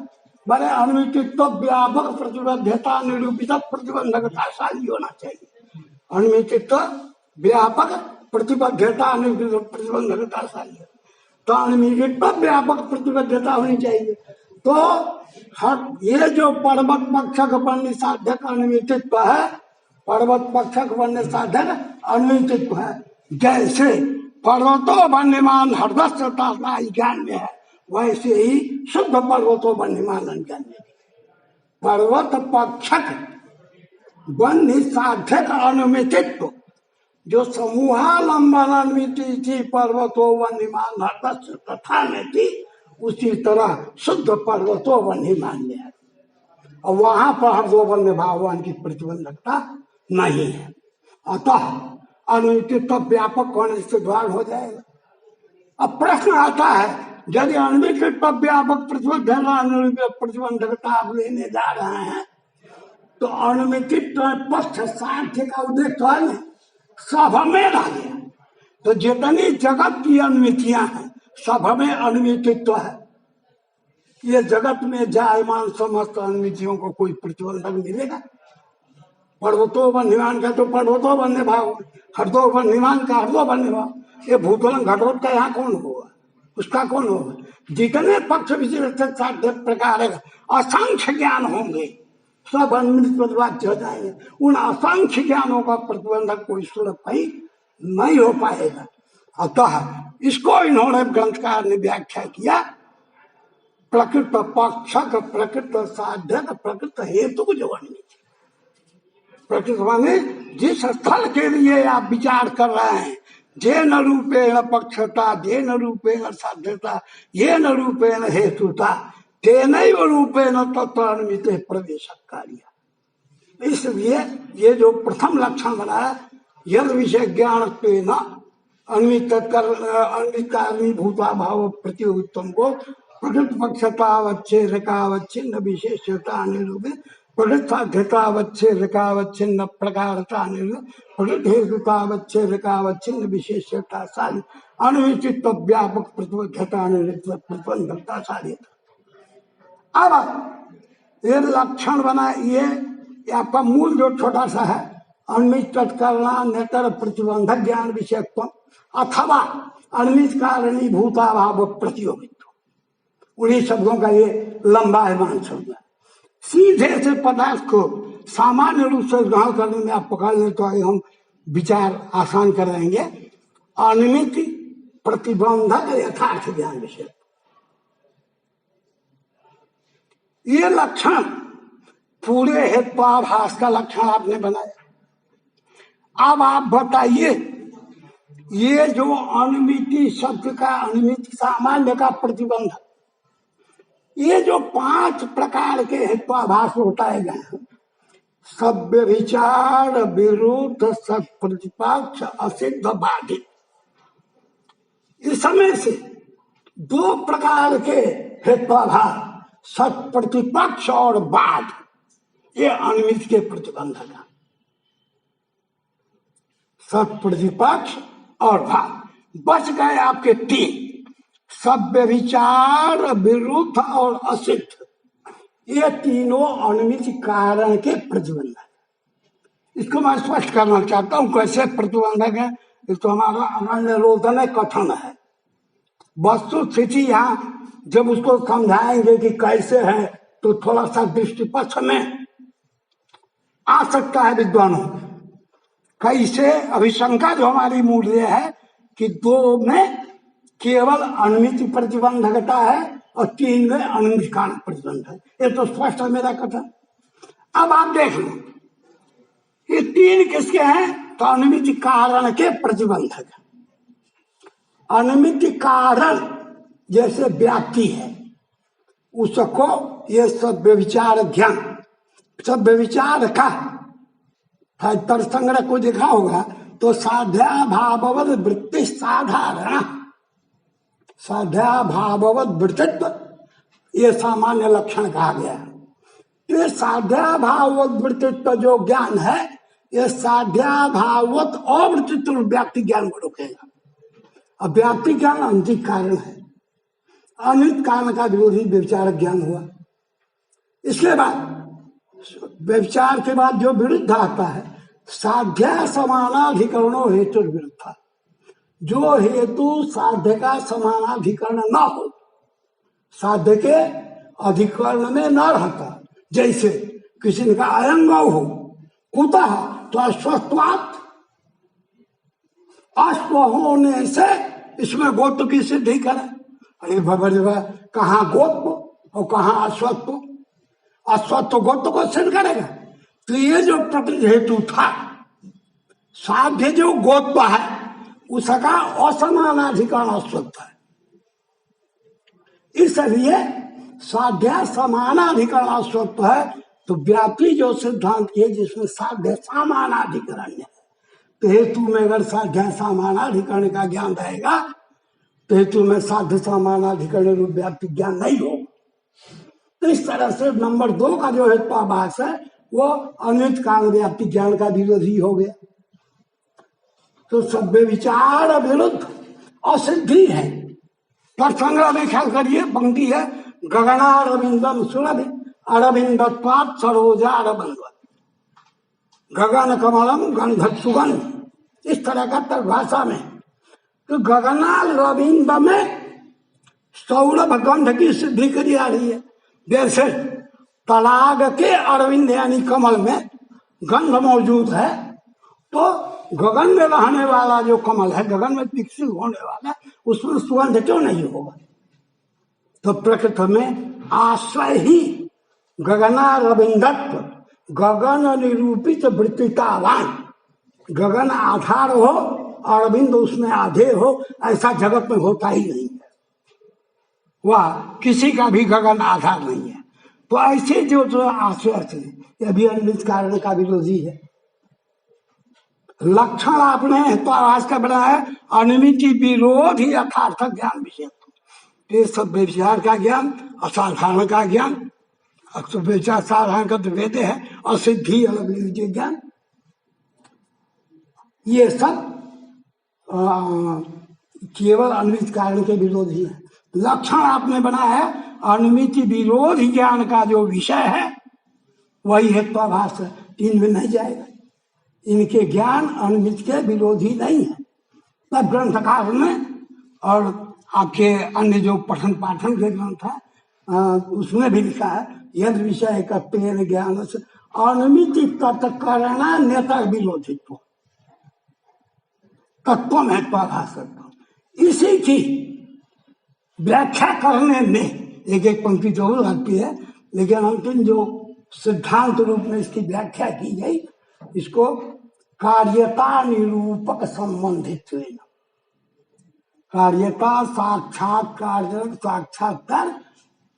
बड़े अनुमिति तो व्यापक प्रतिबद्धता निरूपित प्रतिबंधकता शाली होना चाहिए। अनुमिति तो व्यापक प्रतिबद्धता निरूपित प्रतिबंधकता शाली, तो अनुमिति तो व्यापक प्रतिबद्धता होनी चाहिए। तो हर ये जो पर्वत पक्षक वन्य साधक अनुमितित्व है, पर्वत पक्षक वन्य साधक अनुमितित्व है। जैसे पर्वतो बन्यमान हर्दश्च ज्ञान में है, वैसे ही शुद्ध पर्वतो बन्यमान ज्ञान में पर्वत पक्षक वन्य साधक अनुमितित्व जो समूहालंबन अनुमिति थी पर्वतो बन्यमान हर्दश्च तथा में थी, उसी तरह शुद्ध पर्वतो बन्यमान में है। और वहां पर हर्दो बन्य भावान की प्रतिबंधकता नहीं है। अतः अनुमितित्व व्यापक होने से द्वार हो जाएगा। अब प्रश्न आता है, यदि अनुमितित्व व्यापक प्रतिबंधकता आप लेने जा रहे हैं, तो अनुमितित्व पक्ष साध्य का उद्देश्य तो है नहीं, सब में आ गया। तो जितनी जगत की अनुमितियां हैं, सब में अनुमितित्व है। ये जगत में जायमान समस्त अनुमितियों को कोई प्रतिबंधक मिलेगा? पर्वतो बन्यमान का तो पर्वतो बन्य भाव, हर्दो बन्यमान का हर्दो बन्य भाव। ये भूतोलन घटोत का यहाँ कौन होगा? उसका कौन होगा? जितने पक्ष विशेष साध्य प्रकार असंख्य ज्ञान होंगे, सब अनुमित प्रतिवाद्य हो जाएंगे। उन असंख्य ज्ञानों का प्रतिबंधक कोई सुलभ ही नहीं हो पाएगा। अतः इसको इन्होंने ग्रंथकार ने व्याख्या किया, प्रकृत पक्षक प्रकृत साधक प्रकृत हेतु जो अनुमिति। प्रकृत माने जिस स्थल के लिए आप विचार कर रहे हैं, जेन रूपेण पक्षता, जेन रूपेण साध्यता, येन रूपेण हेतुता, तेनैव रूपेण तत्व अनुमिते प्रवेश कार्य। इसलिए ये जो प्रथम लक्षण बनाया, यद विषय ज्ञान अनुमित भूता भाव प्रतियोगित्व को प्रकृत पक्षतावच्छेदकावच्छिन्न विशेषता निरूपित, प्रकृत साध्यतावच्छेदकावच्छिन्न प्रकारता निरूपित, प्रकृत हेतुतावच्छेदकावच्छिन्न विशेषता शाली अनुमितित्व व्यापक प्रतिबद्धता निरूपित प्रतिबंधकता शाली। अब ये लक्षण बना, ये आपका मूल जो छोटा सा है अनिमित तत्कर्णा नेतर प्रतिबंधक ज्ञान विषयत्व अथवा अनिमित कारणीभूताभाव प्रतियोगित्व। उन्हीं शब्दों का ये लंबा है शब्द है। सीधे से पदार्थ को सामान्य रूप से ग्रहण करने में आप पकड़ लें तो आगे हम विचार आसान कर रहेंगे। अनिमित प्रतिबंधक यथार्थ ज्ञान विषय, ये लक्षण पूरे हेत्वाभास का लक्षण आपने बनाया। अब आप बताइए, ये जो अनिमिति शब्द का अनिमित सामान्य का प्रतिबंध, ये जो 5 प्रकार के हेत्वाभास बताए गए हैं, सभ्य विचार विरुद्ध सब प्रतिपक्ष असिद्ध बाधित, इसमें से 2 प्रकार के हेत्वाभास सत प्रतिपक्ष और बाध, ये अनिमित के प्रतिबंधक है। सत प्रतिपक्ष और बाध बच गए आपके 3, सभ्य विचार विरुद्ध और असिद्ध, ये तीनों अनिमित कारण के प्रतिबंधक। इसको मैं स्पष्ट करना चाहता हूं कैसे प्रतिबंधक है। तो हमारा अनन्य रोधन कथन है। वस्तु स्थिति यहाँ जब उसको समझाएंगे कि कैसे है तो थोड़ा सा दृष्टि पक्ष में आ सकता है विद्वानों। कैसे अभिशंका जो हमारी मूल्य है कि 2 में केवल अनिमित प्रतिबंधकता है और 3 में अनिमित कारण प्रतिबंध है। ये तो स्पष्ट है मेरा कथन। अब आप देख लो, ये 3 किसके हैं? तो अनिमित कारण के प्रतिबंधक। अनिमित कारण जैसे व्याप्ति है, उसको ये सब व्यभिचार ज्ञान, सब व्यभिचार का तर्कसंग्रह को देखा होगा तो साध्या भाववद वृत्ति साधारण, साध्या भाववद वृत्तित्व, ये सामान्य लक्षण कहा गया है। ये साध्या भाववद वृत्तित्व जो ज्ञान है, ये साध्या भाववत अवृत्तित्व व्याप्ति ज्ञान को रोकेगा। अब व्याप्ति ज्ञान अंतिम कारण है, अनित कारण का विरोधी व्यभिचार ज्ञान हुआ। इसके बाद व्यभिचार के बाद जो विरुद्ध आता है, साध्या समानाधिकरणों हेतु विरुद्ध, जो हेतु साध्य का समानाधिकरण न हो, साध्य के अधिकरण में न रहता। जैसे किसी ने कहा अयंग हो, कुतः तो अश्वत्वात्, अश्व होने से इसमें गोत्व की सिद्धि करे। अरे भगवान, कहाँ गोत्व और कहाँ अश्वत्व? अश्वत्व गोत्व को सिद्ध करेगा। तो ये जो प्रकृति हेतु था, साध्य जो गोत्व है उसका असमानाधिकरण अश्वत्व है। इसलिए साध्य समानाधिकरण अश्वत्व है। तो व्याप्ति जो सिद्धांत है जिसमें साध्य समानाधिकरण है, तो हेतु में अगर साध्य समानाधिकरण का ज्ञान रहेगा तो हेतु में साध्य समानाधिकरण रूप व्याप्ति ज्ञान नहीं हो। तो इस तरह से नंबर 2 का जो हेत्वाभास है वो अनित कारण व्याप्ति ज्ञान का विरोधी हो गया। तो सभ्य विचार विरुद्ध असिद्धि है। पर संग्रह में ख्याल करिए, पंक्ति है गगनारविंदम सुरभि अरविंदत्वात् सरोजा अरबंधवत्, गगन कमलम गंधक सुगंध, इस तरह का परिभाषा में। तो गगनारविंद में सौरभ गंध की सिद्धि करी आ रही है। जैसे तलाग के अरविंद यानी कमल में गंध मौजूद है, तो गगन में रहने वाला जो कमल है, गगन में विकसित होने वाला, उसमें सुगंध क्यों नहीं होगा? तो प्रकृति में आश्रय ही गगनारविंदत्व, गगन निरूपित वृत्तितावान, गगन आधार हो, अरविंद उसमें आधे हो, ऐसा जगत में होता ही नहीं है। वह किसी का भी गगन आधार नहीं है। तो ऐसे जो आश्रय थे, यह भी अनिमित कारण का विरोधी है। लक्षण आपने तो आवाज का बना है अनिमित विरोध ही यथार्थ ज्ञान विषय। ये सब व्यभिचार का ज्ञान, असाधारण का ज्ञान, व्यभिचार साधारण का तो वेद है, असिद्धि अलग ज्ञान, ये सब केवल अनिमित कारण के विरोधी है। लक्षण आपने बनाया है अनिमित विरोध ज्ञान का जो विषय है वही हेत्वाभास है, 3 में नहीं जाएगा। इनके ज्ञान अनिमित के विरोधी नहीं है। तब ग्रंथकार में और आपके अन्य जो पठन पाठन के ग्रंथ है उसमें भी लिखा है यद विषय का पेन ज्ञान से अनिमित तत्करणा नेता विरोधित्व तत्व में तत्व। इसी की व्याख्या करने में एक एक पंक्ति जरूर आती है, लेकिन अंतिम जो सिद्धांत रूप में इसकी व्याख्या की गई, इसको कार्यता निरूपक संबंधित कार्यता साक्षात्कार साक्षात्कार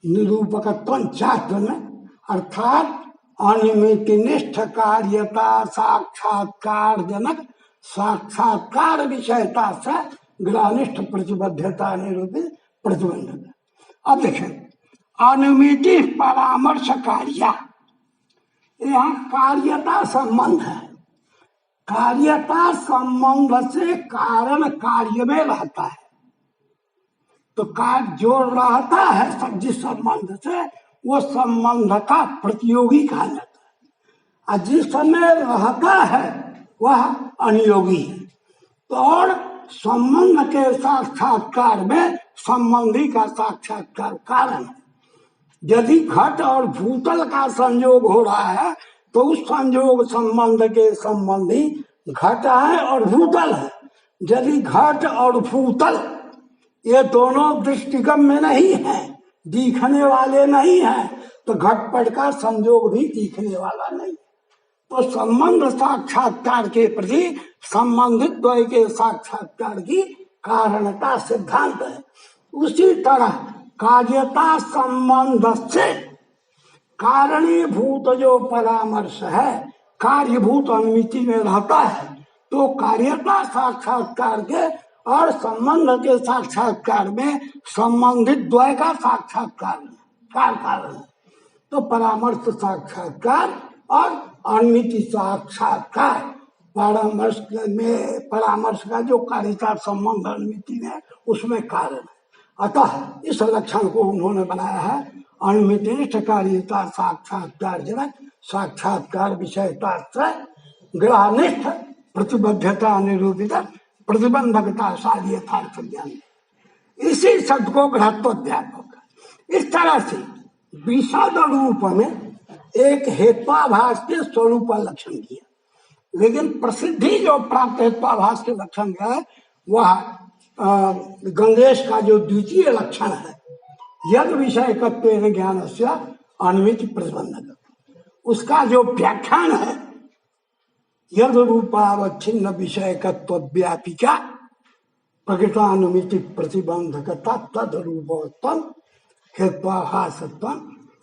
निरूपकत्व शास्त्र में, अर्थात अनिमितनिष्ठ कार्यता साक्षात्कार जनक साक्षात्कार विषयता से ग्रहनिष्ठ प्रतिबद्धता निरूपित प्रतिबंधक। अब देखें अनुमिति परामर्श कार्य, यहाँ कार्यता संबंध है। कार्यता संबंध से कारण कार्य में रहता है, तो कार्य जो रहता है जिस संबंध से वो संबंध का प्रतियोगी कहा जाता है, और जिस समय रहता है वह अनियोगी है। तो और संबंध के साक्षात्कार में संबंधी का साक्षात्कार कारण है। यदि घट और भूतल का संयोग हो रहा है तो उस संयोग संबंध के संबंधी घट है और भूतल है। यदि घट और भूतल ये दोनों दृष्टिगम में नहीं है, दिखने वाले नहीं है, तो घटपट का संयोग भी दिखने वाला नहीं। तो संबंध साक्षात्कार के प्रति संबंधित द्वय के साक्षात्कार की कारणता सिद्धांत है। उसी तरह कार्यता संबंध से कारणीभूत जो परामर्श है, कार्यभूत अनुमिति में रहता है, तो कार्यता साक्षात्कार के और संबंध के साक्षात्कार में संबंधित द्वय का साक्षात्कार कारण। तो परामर्श साक्षात्कार और अनुमिति साक्षात्कार परामर्श में, परामर्श का जो कार्यता संबंध अनुमिति में उसमें कारण है। अतः इस लक्षण को उन्होंने बनाया है अनुमितिनिष्ठ कार्यता साक्षात्कार जनक साक्षात्कार विषयता से ग्रहनिष्ठ प्रतिबद्धता निरूपित प्रतिबंधकता शादी यथार्थ ज्ञान। इसी शब्द को ग्रहत्वोद्यापक। इस तरह से विशद रूप में एक हेत्वाभास के स्वरूप लक्षण किया, लेकिन प्रसिद्धि जो प्राप्त हेत्वाभास के लक्षण है वह गंगेश का जो द्वितीय लक्षण है यद विषय तत्व ज्ञान से अनुमिति प्रतिबंधक, उसका जो व्याख्यान है यद रूपावच्छिन्न विषय तत्व व्यापिका प्रकृतानुमिति प्रतिबंधकता तद रूपत्व हेत्वाभासत्व,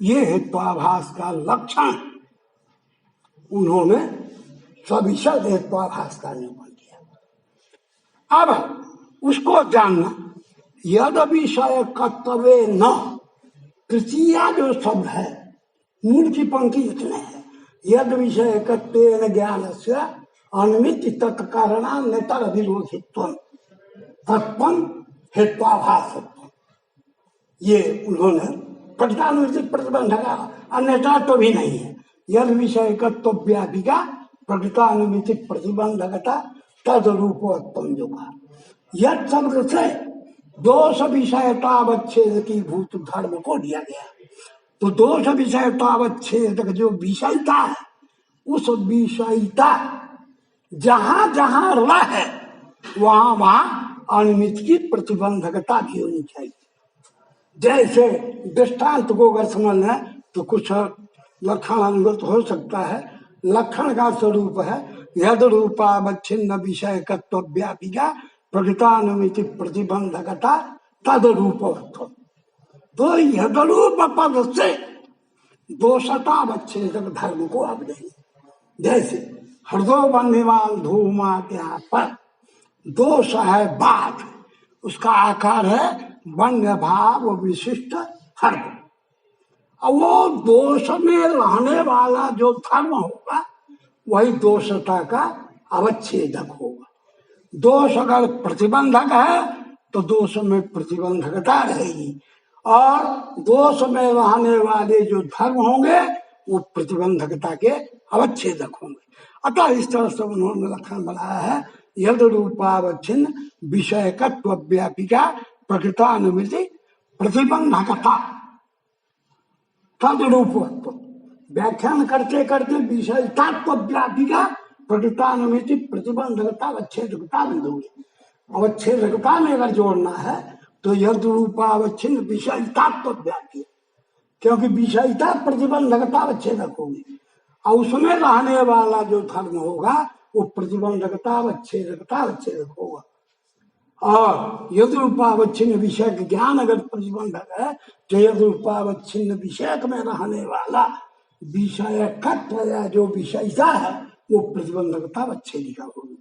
ये हेत्वाभास का लक्षण उन्होंने सविशद हेत्वाभास का निरूपण किया। अब उसको जानना यद विषय कर्तव्य न, तृतीया जो शब्द है मूल की पंक्ति इतने है, यद विषय कर्तव्य ज्ञान से अनुमिति तत्कारणा नेतर विरोधित्व तत्व हेत्वाभासत्व, ये उन्होंने प्रकृतानुमिति प्रतिबंधक अन्यथा तो भी नहीं है। यद विषय कर्तव्य व्यापिका प्रकृतानुमिति प्रतिबंधकता तद रूपत्व जो कहा, यद शब्द से दोष विषयतावच्छेद की भूत धर्म को दिया गया। तो दोष विषयतावच्छेद जो विषयता है, उस विषयता जहां जहां रहे वहां वहां अनुमिति की प्रतिबंधकता भी होनी चाहिए। जैसे दृष्टांत को अगर समझ लें तो कुछ लक्षण अनुगत हो सकता है। लक्षण का स्वरूप है यद रूपावच्छिन्न विषय तत्व व्यापिका प्रकृतानुमिति प्रतिबंधकता तद रूपत्व। तो यदरूप पद से दोषतावच्छेदक धर्म को आप देंगे। जैसे हृदय बंधीवान धूमा के यहाँ पर दोष है बात, उसका आकार है वन्य भाव विशिष्ट धर्म। और वो दोष में रहने वाला जो धर्म होगा वही दोषता का अवच्छेदक होगा। दोष अगर प्रतिबंधक है तो दोष में प्रतिबंधकता रहेगी, और दोष में रहने वाले जो धर्म होंगे वो प्रतिबंधकता के अवच्छेदक होंगे। अतः इस तरह से उन्होंने लक्षण बनाया है, यद रूपावच्छिन्न विषयकत्व व्यापिका प्रकृतानुमिति प्रतिबंधकता तद रूपत्व। व्याख्यान करते करते विषयतात्व व्यापिका प्रकृतानुमिति प्रतिबंधकता अवच्छेदकता बिंदुगी। अवच्छेदकता में अगर जोड़ना है तो यद रूपावच्छिन्न विषयतात्व व्यापी, क्योंकि विषयता प्रतिबंधकता अवच्छेदक होगी और उसमें रहने वाला जो धर्म होगा वो प्रतिबंधकता अवच्छेदक होगा। और यद रूपावच्छिन्न विषय ज्ञान अगर प्रतिबंधक है तो यद रूपावच्छिन्न विषय में रहने वाला विषयकत्व या जो विषयता है वो प्रतिबंधकता अवच्छेदिका होगी।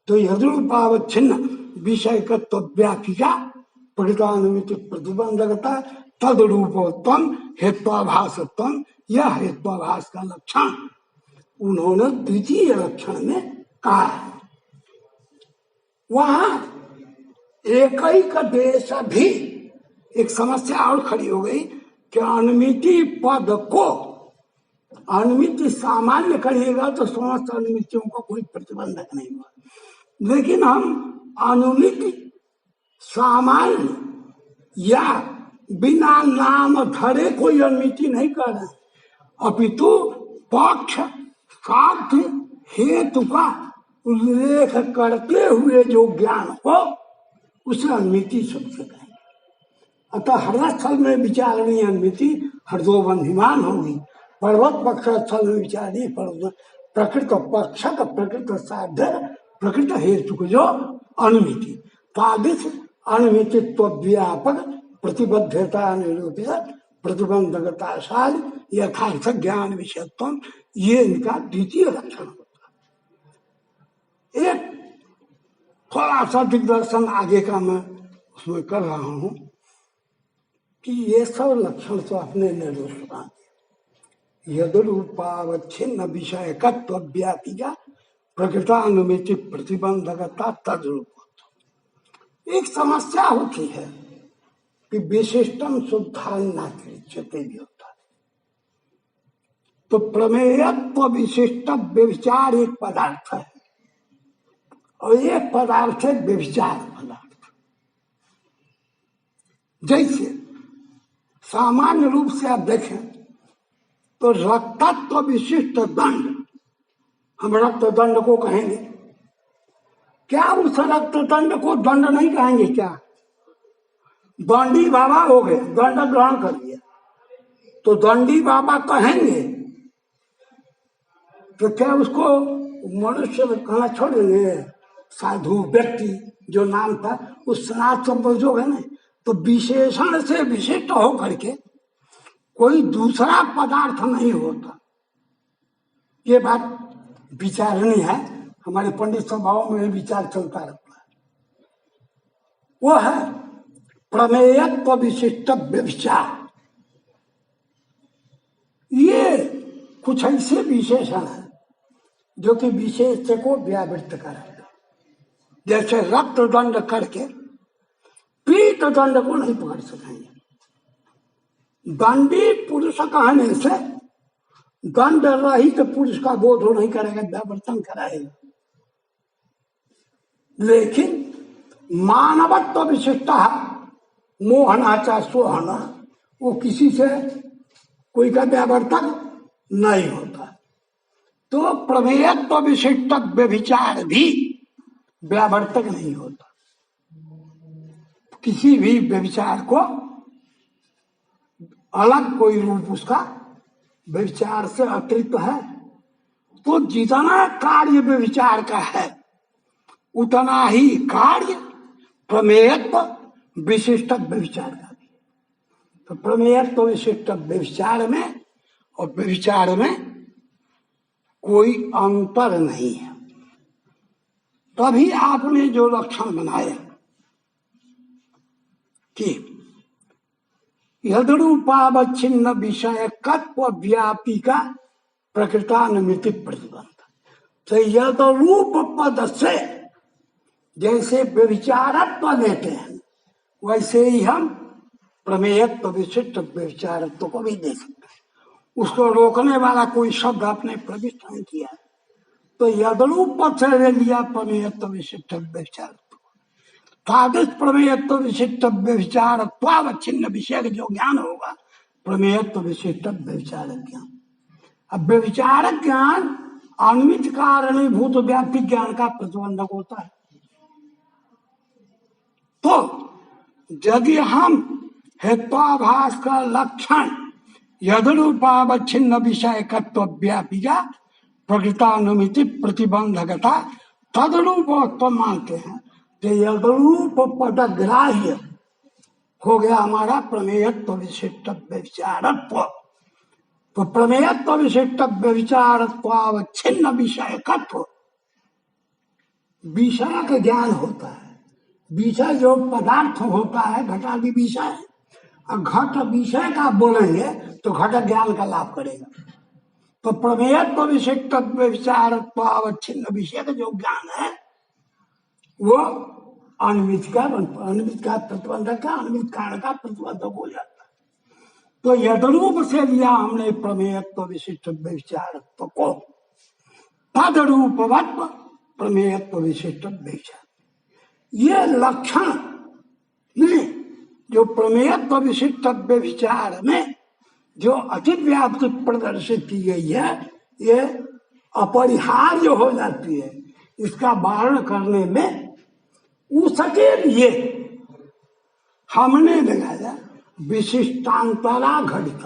तो यद रूपावच्छिन्न विषयकत्व व्यापिका प्रकृतानुमिति प्रतिबंधकता तद रूपोत्तम हेत्वाभासत्व, यह हेत्वाभास का लक्षण उन्होंने द्वितीय लक्षण में कहा है। वहां एक देश भी एक समस्या और खड़ी हो गई कि अनुमिति पद को अनुमिति सामान्य कहिएगा तो समस्त अनुमितियों को कोई प्रतिबंधक नहीं हुआ, लेकिन हम अनुमिति सामान्य या बिना नाम धरे कोई अनुमिति नहीं कर रहे, अपितु पक्ष साध्य हेतु का उल्लेख करते हुए जो ज्ञान हो उसे अनुमिति सबसे कहेंगे। अतः हर स्थल में विचारणी अनुमिति हृदोबंधिमान होगी। पर्वत पक्ष स्थल में विचारणी प्रकृत पक्षक प्रकृत साध्य प्रकृत हेतु जो अनुमिति तादिश अनुमितित्व व्यापक प्रतिबद्धता निरूपित प्रतिबंधकताशाल यथार्थ ज्ञान विषयत्व, ये इनका द्वितीय लक्षण होता है। एक थोड़ा सा दिग्दर्शन आगे का मैं उसमें कर रहा हूं कि ये सब लक्षण तो अपने निर्दोषता यदरूपावच्छिन्न विषयकत्व व्यापिका प्रकृतानुमिति प्रतिबंधकता तद्रूप। एक समस्या होती है कि विशिष्टम शुद्धान्ना कृच्यते भी होता है, तो प्रमेयत्व विशिष्ट व्यभिचार एक पदार्थ है और एक पदार्थ है व्यभिचार पदार्थ। जैसे सामान्य रूप से आप देखें तो रक्तत्व विशिष्ट दंड, हम रक्त दंड को कहेंगे क्या? उस रक्त दंड को दंड नहीं कहेंगे क्या? दंडी बाबा हो गए, दंड ग्रहण कर लिया तो दंडी बाबा कहेंगे, तो क्या उसको मनुष्य कहना छोड़ देंगे? साधु व्यक्ति जो नाम था उस सनात शब्द जो है ना, तो विशेषण से विशिष्ट होकर के कोई दूसरा पदार्थ नहीं होता। ये बात विचारणी है, हमारे पंडित सभाओं में विचार चलता रहता है। वो है प्रमेयत्व विशिष्ट व्यभिचार। ये कुछ ऐसे विशेषण है जो कि विशेष को व्यावृत्त कराएगा। जैसे रक्त दंड करके पीत दंड को नहीं पकड़ सकेंगे। दंडी पुरुष कहने से दंड रहित पुरुष का बोध हो नहीं करेगा, व्यावर्तन कराएगा। लेकिन मानवत्व विशिष्ट मोहनाचा सोहना, वो किसी से कोई का व्यावर्तन नहीं होता। तो प्रमेयत्व विशिष्ट व्यभिचार भी व्यावर्तक नहीं होता। किसी भी व्यभिचार को अलग कोई रूप उसका व्यभिचार से अतिरिक्त है, तो जितना कार्य व्यभिचार का है उतना ही कार्य प्रमेयत्व विशिष्ट व्यभिचार का भी। तो प्रमेयत्व विशिष्ट व्यभिचार में और व्यभिचार में कोई अंतर नहीं है। तभी आपने जो लक्षण बनाया कि यदरूपावच्छिन्न विषयकत्व व्यापिका प्रकृतानुमिति प्रतिबंध, तो यद रूप पद से जैसे व्यभिचारत्व लेते हैं वैसे ही हम प्रमेयत्व विशिष्ट व्यभिचारत्व को भी दे सकते हैं। उसको रोकने वाला कोई शब्द आपने प्रविष्ट नहीं किया। तो यदरूप से ले लिया प्रमेयत्व विशिष्ट व्यभिचार। तादृश प्रमेयत्व विशिष्ट व्यभिचार त्वावच्छिन्न विषय का जो ज्ञान होगा प्रमेयत्व विशिष्ट व्यभिचार ज्ञान। अब व्यभिचार ज्ञान अन्वित कारणीभूत व्याप्ति ज्ञान का प्रतिबंधक होता है। तो यदि हम हेत्वाभास का लक्षण यदरूपावच्छिन्न विषयकत्व व्यापिका प्रकृतानुमिति प्रतिबंधकता तदरूपत्व मानते हैं तो यदरूप पदग्राह्य हो गया हमारा प्रमेयत्व विशिष्ट व्यभिचारत्व। तो प्रमेयत्व विशिष्ट व्यभिचारत्वावच्छिन्न विषयकत्व, विषय का ज्ञान होता है। विषय जो पदार्थ होता है घटादि विषय, और घट विषय का बोलेंगे तो घट ज्ञान का लाभ करेगा। तो प्रमेयत्व विशिष्ट व्यभिचारत्वावच्छिन्न विषय का जो ज्ञान है वो अनिमित का प्रतिबंधक का, अनिमित कारण का प्रतिबंधक हो जाता है। तो यदरूप से लिया हमने प्रमेयत्व विशिष्ट व्यभिचारत्व को, तदरूपवत्व प्रमेयत्व विशिष्ट व्यभिचार। ये लक्षण में जो प्रमेयत्व विशिष्ट व्यभिचार में जो अतिव्याप्ति प्रदर्शित की गई है, ये अपरिहार्य हो जाती है। इसका वारण करने में उसके लिए हमने लगाया विशिष्टांतरा घटित।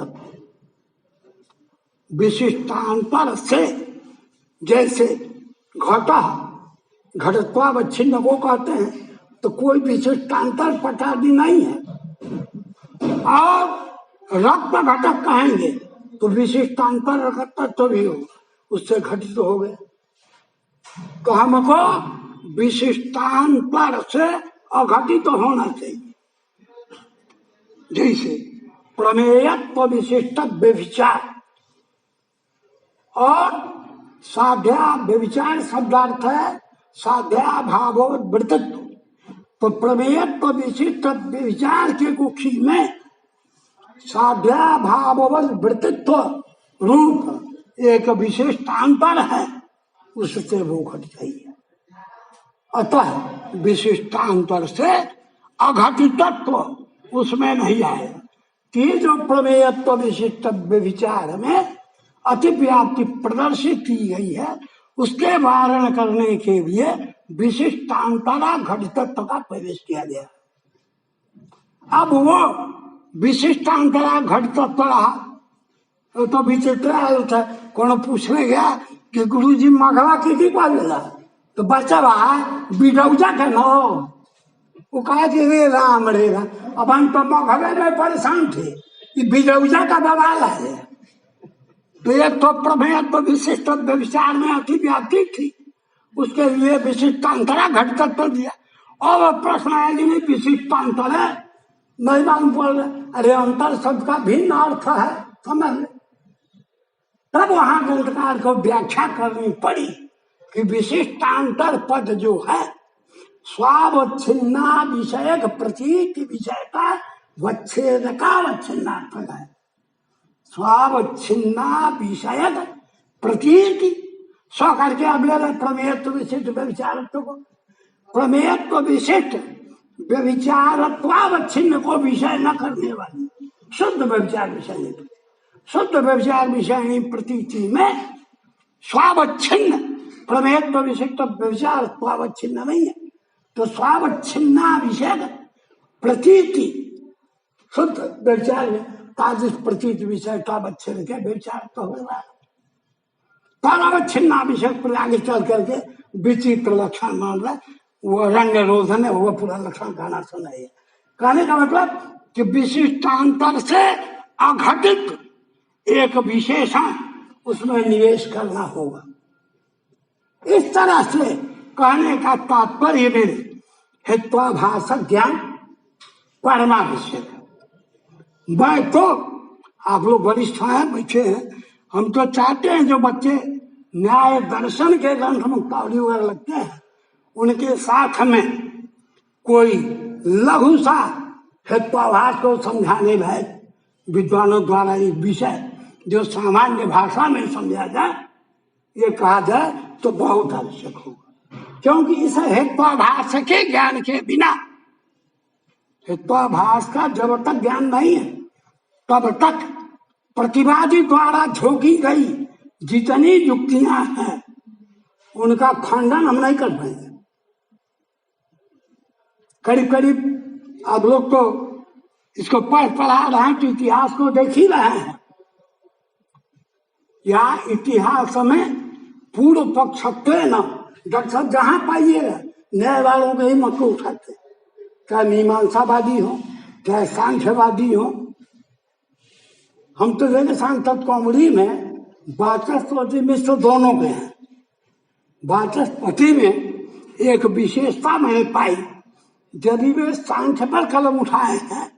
विशिष्टांतर से, जैसे घट घटत्वावच्छिन्न को कहते हैं, तो कोई विशिष्टांतर पटादि नहीं है। और रक्त घटक कहेंगे तो विशिष्टांतर रक्त भी हो, उससे घटित हो गए। तो हमको विशिष्टांतर से अघटित तो होना चाहिए। जैसे प्रमेयत्व विशिष्ट व्यभिचार और साध्या व्यभिचार शब्दार्थ है साध्या भाववृत्तित्व। तो प्रमेयत्व विशिष्ट व्यभिचार के कुक्षी में साध्या भाववृत्तित्व रूप एक विशिष्टांतर है, उससे वो घट जाइए। अतः विशिष्टांतर से अघटितत्व उसमें नहीं आएगा। कि जो प्रमेयत्व विशिष्ट व्यभिचार में अतिव्याप्ति प्रदर्शित की गई है, उसके वारण करने के लिए विशिष्टांतरा घटितत्व का प्रवेश किया गया। अब वो विशिष्टांतरा घटितत्व रहा तो विचित्र है। कौन पूछने गया कि गुरु जी मघवा किसी पालेगा, तो बच्चा बिडौजा के नो, वो कहा कि रे राम। अब हम तो मघवे में परेशान थे कि बिडौजा का बवाल है। तो एक तो प्रमेयत्व विशिष्ट व्यभिचार में अतिव्याप्ति थी, उसके लिए विशिष्टांतरा घटितत्व दिया। और प्रश्न है कि नहीं विशिष्टांतर है, नहीं मालूम पड़ रहा। अरे अंतर शब्द का भिन्न अर्थ है, समझ ले। तब वहां ग्रंथकार को व्याख्या करनी पड़ी कि विशिष्टांतर पद जो है स्वावच्छिन्ना विषयक प्रतीक विषय का वच्छेदकावच्छिन्नार्थक है। स्वावच्छिन्ना विषयक प्रतीक स्व करके अब ले रहे प्रमेयत्व विशिष्ट व्यभिचारत्व को। प्रमेयत्व विशिष्ट व्यभिचारत्वावच्छिन्न को विषय न करने वाली शुद्ध व्यभिचार विषय नहीं। शुद्ध व्यभिचार विषय प्रतीति में स्वावच्छिन्न प्रमेयत्व विशिष्ट व्यभिचारत्वावच्छिन्न नहीं है। तो स्वावच्छिन्ना विषय प्रतीति शुद्ध व्यभिचार में तादृश प्रतीत विषय का अवच्छिन्न के व्यभिचार तो हो रहा है। अवच्छिन्ना विषय पर आगे चल करके विचित्र लक्षण मान रहा है, वो रंग रोधन है, वो पूरा लक्षण कहना सुनाइए। कहने का मतलब कि विशिष्टांतर से अघटित एक विशेषण उसमें निवेश करना होगा। इस तरह से कहने का तात्पर्य मेरे हेत्वाभास ज्ञान परमा विषय। मैं तो आप लोग वरिष्ठ हैं, बैठे हैं, हम तो चाहते हैं जो बच्चे न्याय दर्शन के ग्रंथ मुक्तावली वगैरह लगते हैं उनके साथ में कोई लघु सा हेत्वाभास को समझाने में विद्वानों द्वारा एक विषय जो सामान्य भाषा में समझा जाए ये कहा जाए तो बहुत आवश्यक होगा, क्योंकि इस हेत्वाभास के ज्ञान के बिना, हेत्वाभास का जब तक ज्ञान नहीं है तब तक प्रतिवादी द्वारा झोंकी गई जितनी युक्तियां हैं उनका खंडन हम नहीं कर पाएंगे। करीब करीब आप लोग तो इसको पढ़ा रहे हैं तो इतिहास को देख ही रहे हैं। या इतिहास में पूर्व पक्ष न डॉक्टर साहब जहां पाइएगा न्याय वालों के ही मत को उठाते, चाहे मीमांसावादी हो चाहे सांख्यवादी हो। हम तो देखे सांख्य कौमुदी में वाचस्पति मिश्र दोनों के हैं। वाचस्पति में एक विशेषता मैंने पाई, जब वे सांख्य पर कलम उठाए हैं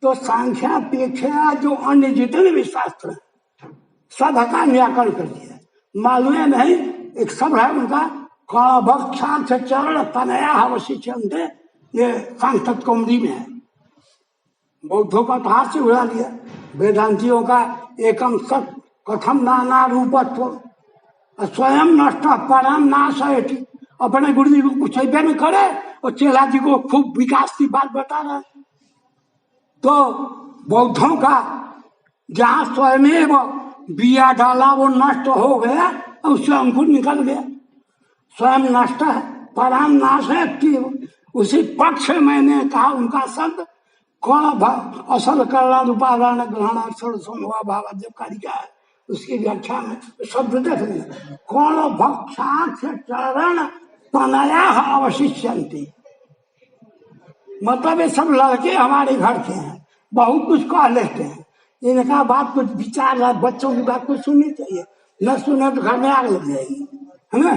तो सांख्यापेक्षा जो अन्य जितने भी शास्त्र हैं सब का निराकरण कर दिया। मालूम नहीं एक सब है उनका कणभक्षांत चरण तनया अवशिष्यन्ते, ये सांख्य कौमुदी में है। बौद्धों का तो हाथ से उड़ा दिया। वेदांतियों का एकम सत कथम नाना रूपत्व स्वयं नष्ट परम नाश है। अपने गुरु जी को कुछ न करे और चेला जी को खूब विकास की बात बता रहे। तो बौद्धों का जहां स्वयं बिया डाला वो नष्ट हो गया और उससे अंकुर निकल गया, स्वयं नष्ट है, परम नाश है। उसी पक्ष मैंने कहा उनका शब्द कौन असल कल्याण उपादान ग्रहण अक्षर समूह भाव जब कारिका है उसकी व्याख्या में शब्द देख लेना, कौन भक्षाक्ष चरण तनया अवशिष्यन्ति। मतलब ये सब लड़के हमारे घर के हैं, बहुत कुछ कह लेते हैं, इनका बात कुछ विचार बच्चों की बात कुछ सुननी चाहिए, न सुने तो घर में आग लग जाएगी, है ना।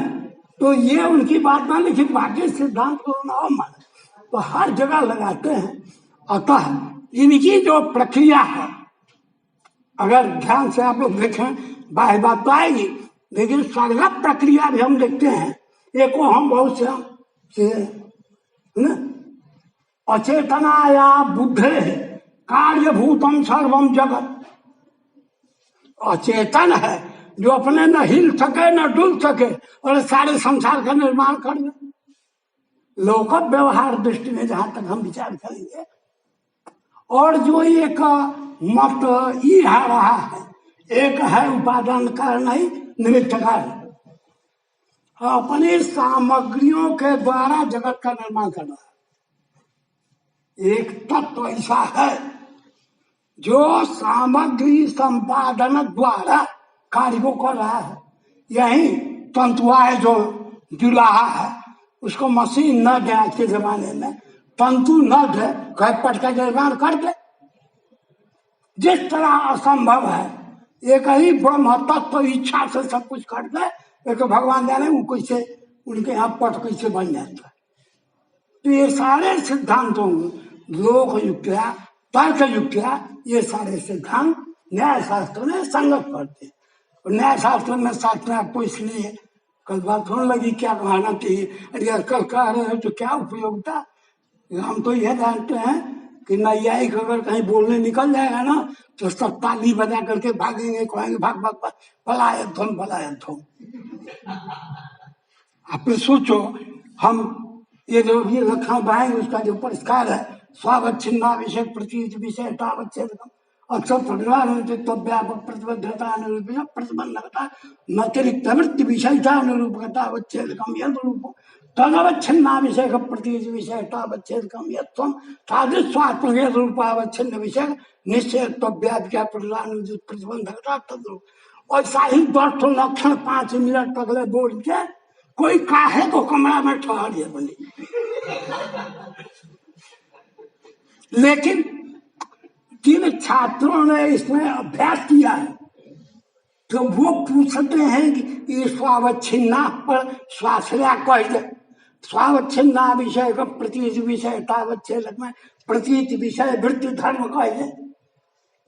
तो ये उनकी बात ना, लेकिन बाकी सिद्धांत को न माने तो हर जगह लगाते हैं। अतः इनकी जो प्रक्रिया है अगर ध्यान से आप लोग देखें बाह्य बात तो आएगी, लेकिन सर्व प्रक्रिया भी हम देखते हैं। एको हम बहुत से अचेतनाया बुद्धे कार्यभूतम सर्वम जगत। अचेतन है जो अपने न हिल सके न डुल सके और सारे संसार का निर्माण कर दे। लोक व्यवहार दृष्टि में जहां तक हम विचार करेंगे, और जो एक मत ये आ रहा है, एक है उपादान कारण ही निमित्त कारण, अपनी सामग्रियों के द्वारा जगत का निर्माण करना है। एक तत्व ऐसा है जो सामग्री संपादन द्वारा कार्य को कर रहा है। यही तंतुआय जो जुलाहा है उसको मशीन न दे, आज के जमाने में तंतु न दे, पट का निर्माण कर दे। जिस तरह असंभव है एक ही ब्रह्म तत्व इच्छा से सब कुछ कर दे, एक भगवान जाने वो कैसे उनके यहाँ पट कैसे बन जाता है। तो ये सारे सिद्धांतों लोक युक्तिया तर्क युक्तिया ये सारे सिद्धांत न्याय शास्त्र में संगत करते हैं। और न्याय शास्त्र में शास्त्र आपको इसलिए कल बात होने लगी क्या कहना चाहिए, अरे कल कह रहे हो तो क्या उपयोगिता। हम तो यह जानते हैं कि नैयायिक अगर कहीं बोलने निकल जाएगा ना तो सब ताली बजा करके भागेंगे, कहेंगे भाग भाग पलायन पलायन। आप सोचो हम ये जो भी लखनऊ बाएंगे उसका जो पुरस्कार है स्वावच्छिन्ना विषय प्रति विषय तावच्छेदकम अक्षर व्यापक प्रतिबद्धता अनुरूप प्रतिबंधकता नतिरिक्त वृत्ति विषयता अनुरूपता अवच्छेदकम यद रूप तदवच्छिन्ना विषय प्रति विषय तावच्छेदकम यत्वम तादृश्वात्मक रूपावच्छिन्न विषय निश्चयत्व्याप्या प्रतिबंधकता तद्रूप। और शाही 10 लक्षण 5 मिनट तक बोल के कोई काहे को कमरा में ठहरिए बोली। लेकिन जिन छात्रों ने इसमें अभ्यास किया है तो वो पूछते हैं कि ये स्वावच्छिन्ना पर स्वाश्रया कह दे, स्वावच्छिन्ना विषय का प्रतीत विषय तावच्छेदक में प्रतीत विषय वृत्ति धर्म कह दे।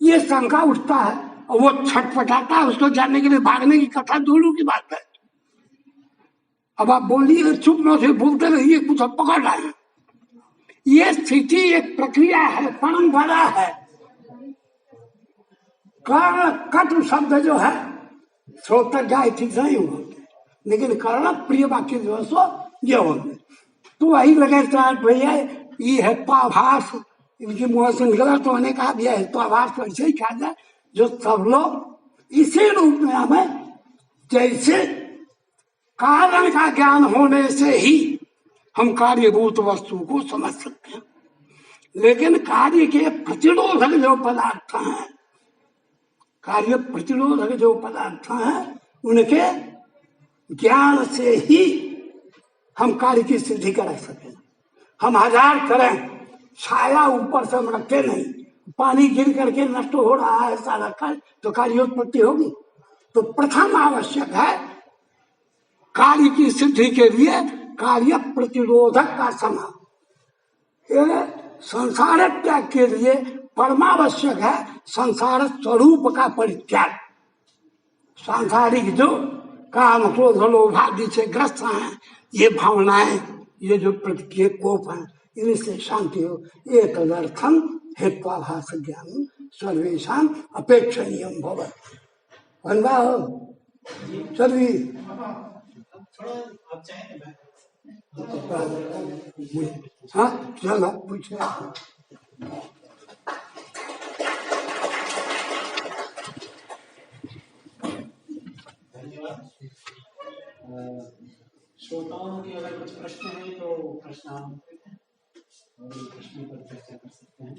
ये शंका उठता है और वो छटपटाता है, उसको जानने के लिए भागने की कथा दूर की बात है। अब आप बोलिए चुप न से बोलते रहिए, कुछ पकड़ आए। ये स्थिति एक प्रक्रिया है, परंपरा है। कट शब्द जो है श्रोत्र गाय ठीक नहीं होते, लेकिन कर्ण प्रिय वाक्य जो सो ये होते। तो वही लगे स्टार्ट भैया ये है त्वाभास, इनके मुंह से निकला तो मैंने कहा दिया है त्वाभास, तो ऐसे ही कहा जाए जो सब लोग इसी रूप में हमें, जैसे कारण का ज्ञान होने से ही हम कार्यभूत वस्तु को समझ सकते हैं, लेकिन कार्य के प्रतिरोधक जो पदार्थ हैं, कार्य प्रतिरोधक जो पदार्थ हैं, उनके ज्ञान से ही हम कार्य की सिद्धि कर सकें। हम हजार करें, छाया ऊपर से हम रखते नहीं, पानी गिर करके नष्ट हो रहा है ऐसा रखा तो कार्योत्पत्ति होगी। तो प्रथम आवश्यक है कार्य की सिद्धि के लिए कार्य प्रतिरोधक का समा। संसार त्याग के लिए परमावश्यक है संसार स्वरूप का परित्याग। सांसारिक जो काम क्रोध लोभ आदि से ग्रस्त हैं, ये भावनाएं, ये जो प्रतिक्रिया कोप हैं, इनसे शांति हो। ये तदर्थम हेत्वाभास ज्ञान सर्वेशा अपेक्षणीय भवत्। बनवा हो सभी हाँ चलो पूछे। श्रोताओं के अगर कुछ प्रश्न हैं तो प्रश्न आप और प्रश्न पर चर्चा कर सकते हैं।